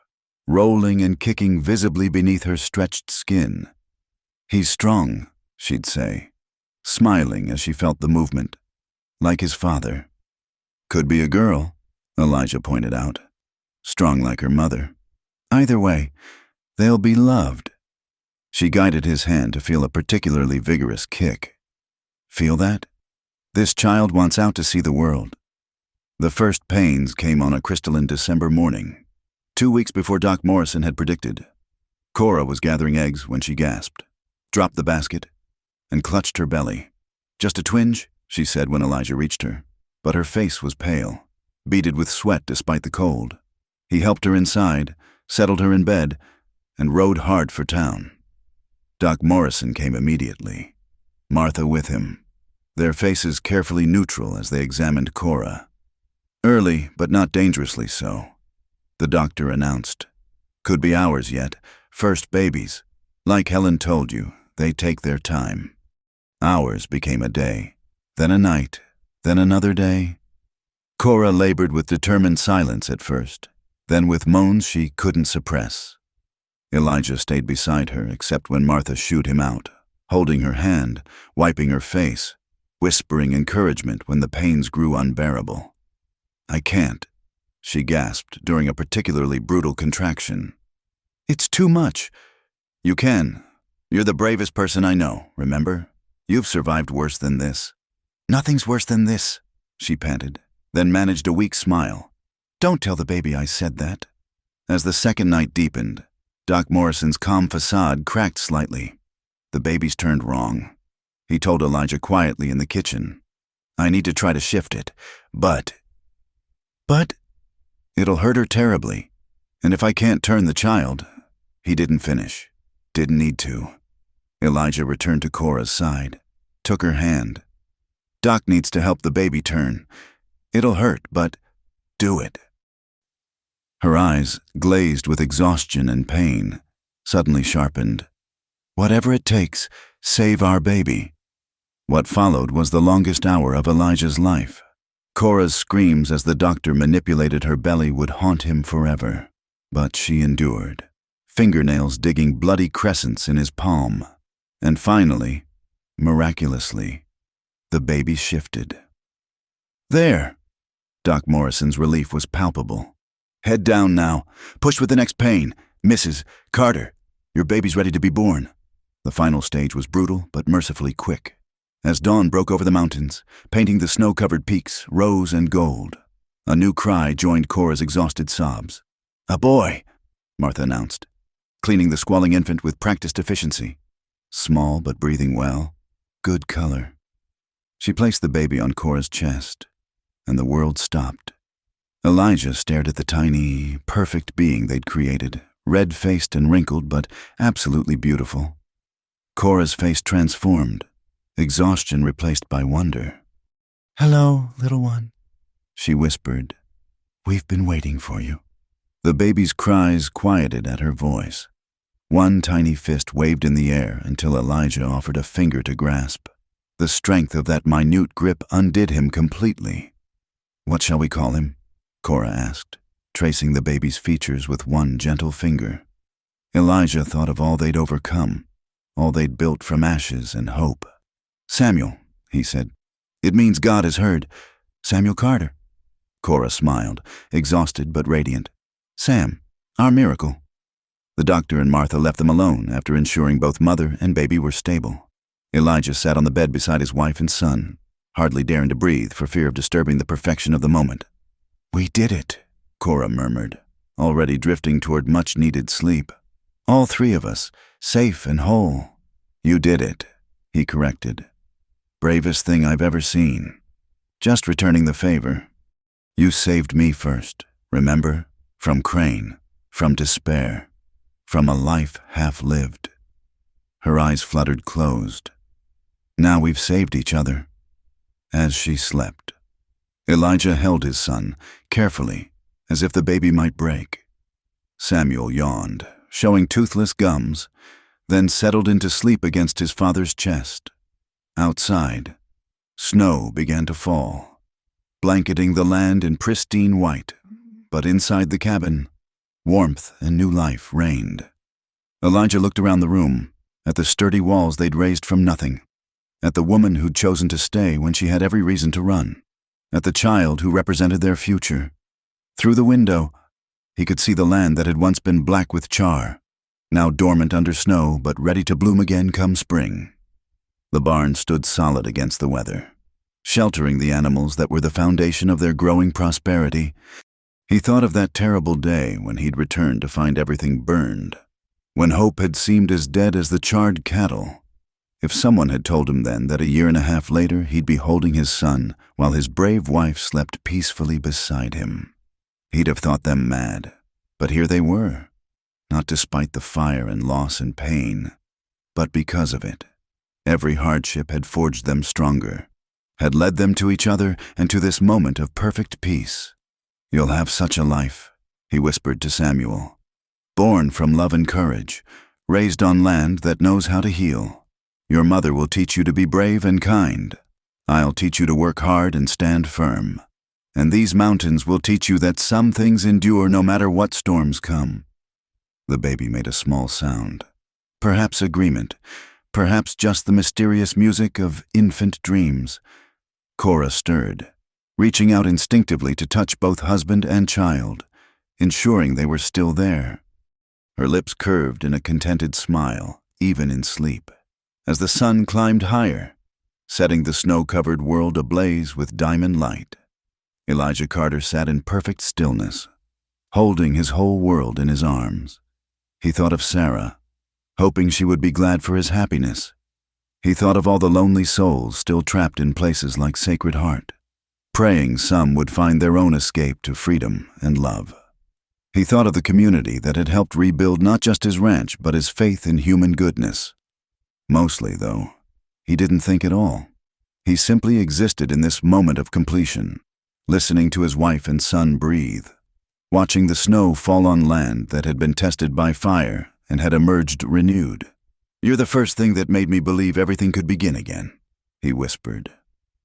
rolling and kicking visibly beneath her stretched skin. "He's strong," she'd say, smiling as she felt the movement, like his father. "Could be a girl," Elijah pointed out, strong like her mother. "Either way, they'll be loved." She guided his hand to feel a particularly vigorous kick. "Feel that? This child wants out to see the world." The first pains came on a crystalline December morning, 2 weeks before Doc Morrison had predicted. Cora was gathering eggs when she gasped, dropped the basket, and clutched her belly. "Just a twinge," she said when Elijah reached her, but her face was pale, beaded with sweat despite the cold. He helped her inside, settled her in bed, and rode hard for town. Doc Morrison came immediately, Martha with him, their faces carefully neutral as they examined Cora. "Early, but not dangerously so," the doctor announced. "Could be hours yet. First babies. Like Helen told you, they take their time." Hours became a day, then a night, then another day. Cora labored with determined silence at first, then with moans she couldn't suppress. Elijah stayed beside her except when Martha shooed him out, holding her hand, wiping her face, whispering encouragement when the pains grew unbearable. "I can't," she gasped during a particularly brutal contraction. "It's too much." "You can. You're the bravest person I know, remember? You've survived worse than this." "Nothing's worse than this," she panted, then managed a weak smile. "Don't tell the baby I said that." As the second night deepened, Doc Morrison's calm facade cracked slightly. "The baby's turned wrong," he told Elijah quietly in the kitchen. "I need to try to shift it, but it'll hurt her terribly. And if I can't turn the child..." He didn't finish. Didn't need to. Elijah returned to Cora's side, took her hand. "Doc needs to help the baby turn. It'll hurt, but do it." Her eyes, glazed with exhaustion and pain, suddenly sharpened. "Whatever it takes, save our baby." What followed was the longest hour of Elijah's life. Cora's screams as the doctor manipulated her belly would haunt him forever. But she endured, fingernails digging bloody crescents in his palm. And finally, miraculously, the baby shifted. "There!" Doc Morrison's relief was palpable. "Head down now. Push with the next pain. Mrs. Carter, your baby's ready to be born." The final stage was brutal but mercifully quick. As dawn broke over the mountains, painting the snow-covered peaks rose and gold, a new cry joined Cora's exhausted sobs. "A boy," Martha announced, cleaning the squalling infant with practiced efficiency. Small but breathing well. Good color. She placed the baby on Cora's chest, and the world stopped. Elijah stared at the tiny, perfect being they'd created, red-faced and wrinkled, but absolutely beautiful. Cora's face transformed, exhaustion replaced by wonder. "Hello, little one," she whispered. "We've been waiting for you." The baby's cries quieted at her voice. One tiny fist waved in the air until Elijah offered a finger to grasp. The strength of that minute grip undid him completely. "What shall we call him?" Cora asked, tracing the baby's features with one gentle finger. Elijah thought of all they'd overcome, all they'd built from ashes and hope. "Samuel," he said. "It means God has heard. Samuel Carter." Cora smiled, exhausted but radiant. "Sam, our miracle." The doctor and Martha left them alone after ensuring both mother and baby were stable. Elijah sat on the bed beside his wife and son, hardly daring to breathe for fear of disturbing the perfection of the moment. "We did it," Cora murmured, already drifting toward much-needed sleep. "All three of us, safe and whole." "You did it," he corrected. "Bravest thing I've ever seen. Just returning the favor. You saved me first, remember? From Crane, from despair, from a life half-lived." Her eyes fluttered closed. "Now we've saved each other." As she slept, Elijah held his son, carefully, as if the baby might break. Samuel yawned, showing toothless gums, then settled into sleep against his father's chest. Outside, snow began to fall, blanketing the land in pristine white, but inside the cabin, Warmth and new life reigned. Elijah looked around the room, at the sturdy walls they'd raised from nothing, at the woman who'd chosen to stay when she had every reason to run, at the child who represented their future. Through the window, he could see the land that had once been black with char, now dormant under snow but ready to bloom again come spring. The barn stood solid against the weather, sheltering the animals that were the foundation of their growing prosperity. He thought of that terrible day when he'd returned to find everything burned, when hope had seemed as dead as the charred cattle. If someone had told him then that a year and a half later he'd be holding his son while his brave wife slept peacefully beside him, he'd have thought them mad. But here they were, not despite the fire and loss and pain, but because of it. Every hardship had forged them stronger, had led them to each other and to this moment of perfect peace. "You'll have such a life," he whispered to Samuel. "Born from love and courage, raised on land that knows how to heal. Your mother will teach you to be brave and kind. I'll teach you to work hard and stand firm. And these mountains will teach you that some things endure no matter what storms come." The baby made a small sound. Perhaps agreement, perhaps just the mysterious music of infant dreams. Cora stirred, reaching out instinctively to touch both husband and child, ensuring they were still there. Her lips curved in a contented smile, even in sleep, as the sun climbed higher, setting the snow-covered world ablaze with diamond light. Elijah Carter sat in perfect stillness, holding his whole world in his arms. He thought of Sarah, hoping she would be glad for his happiness. He thought of all the lonely souls still trapped in places like Sacred Heart, praying some would find their own escape to freedom and love. He thought of the community that had helped rebuild not just his ranch, but his faith in human goodness. Mostly, though, he didn't think at all. He simply existed in this moment of completion, listening to his wife and son breathe, watching the snow fall on land that had been tested by fire and had emerged renewed. "You're the first thing that made me believe everything could begin again," he whispered,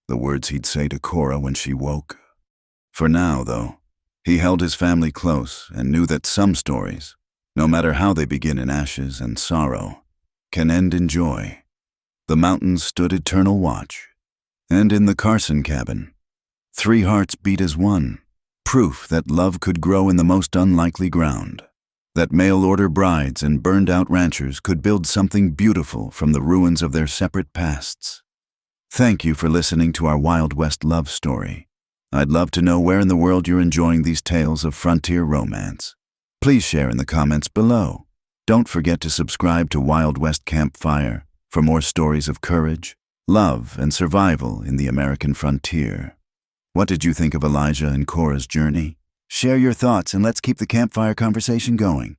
the words he'd say to Cora when she woke. For now, though, he held his family close and knew that some stories, no matter how they begin in ashes and sorrow, can end in joy. The mountains stood eternal watch, and in the Carson cabin, 3 hearts beat as one, proof that love could grow in the most unlikely ground, that mail-order brides and burned-out ranchers could build something beautiful from the ruins of their separate pasts. Thank you for listening to our Wild West love story. I'd love to know where in the world you're enjoying these tales of frontier romance. Please share in the comments below. Don't forget to subscribe to Wild West Campfire for more stories of courage, love, and survival in the American frontier. What did you think of Elijah and Cora's journey? Share your thoughts and let's keep the campfire conversation going.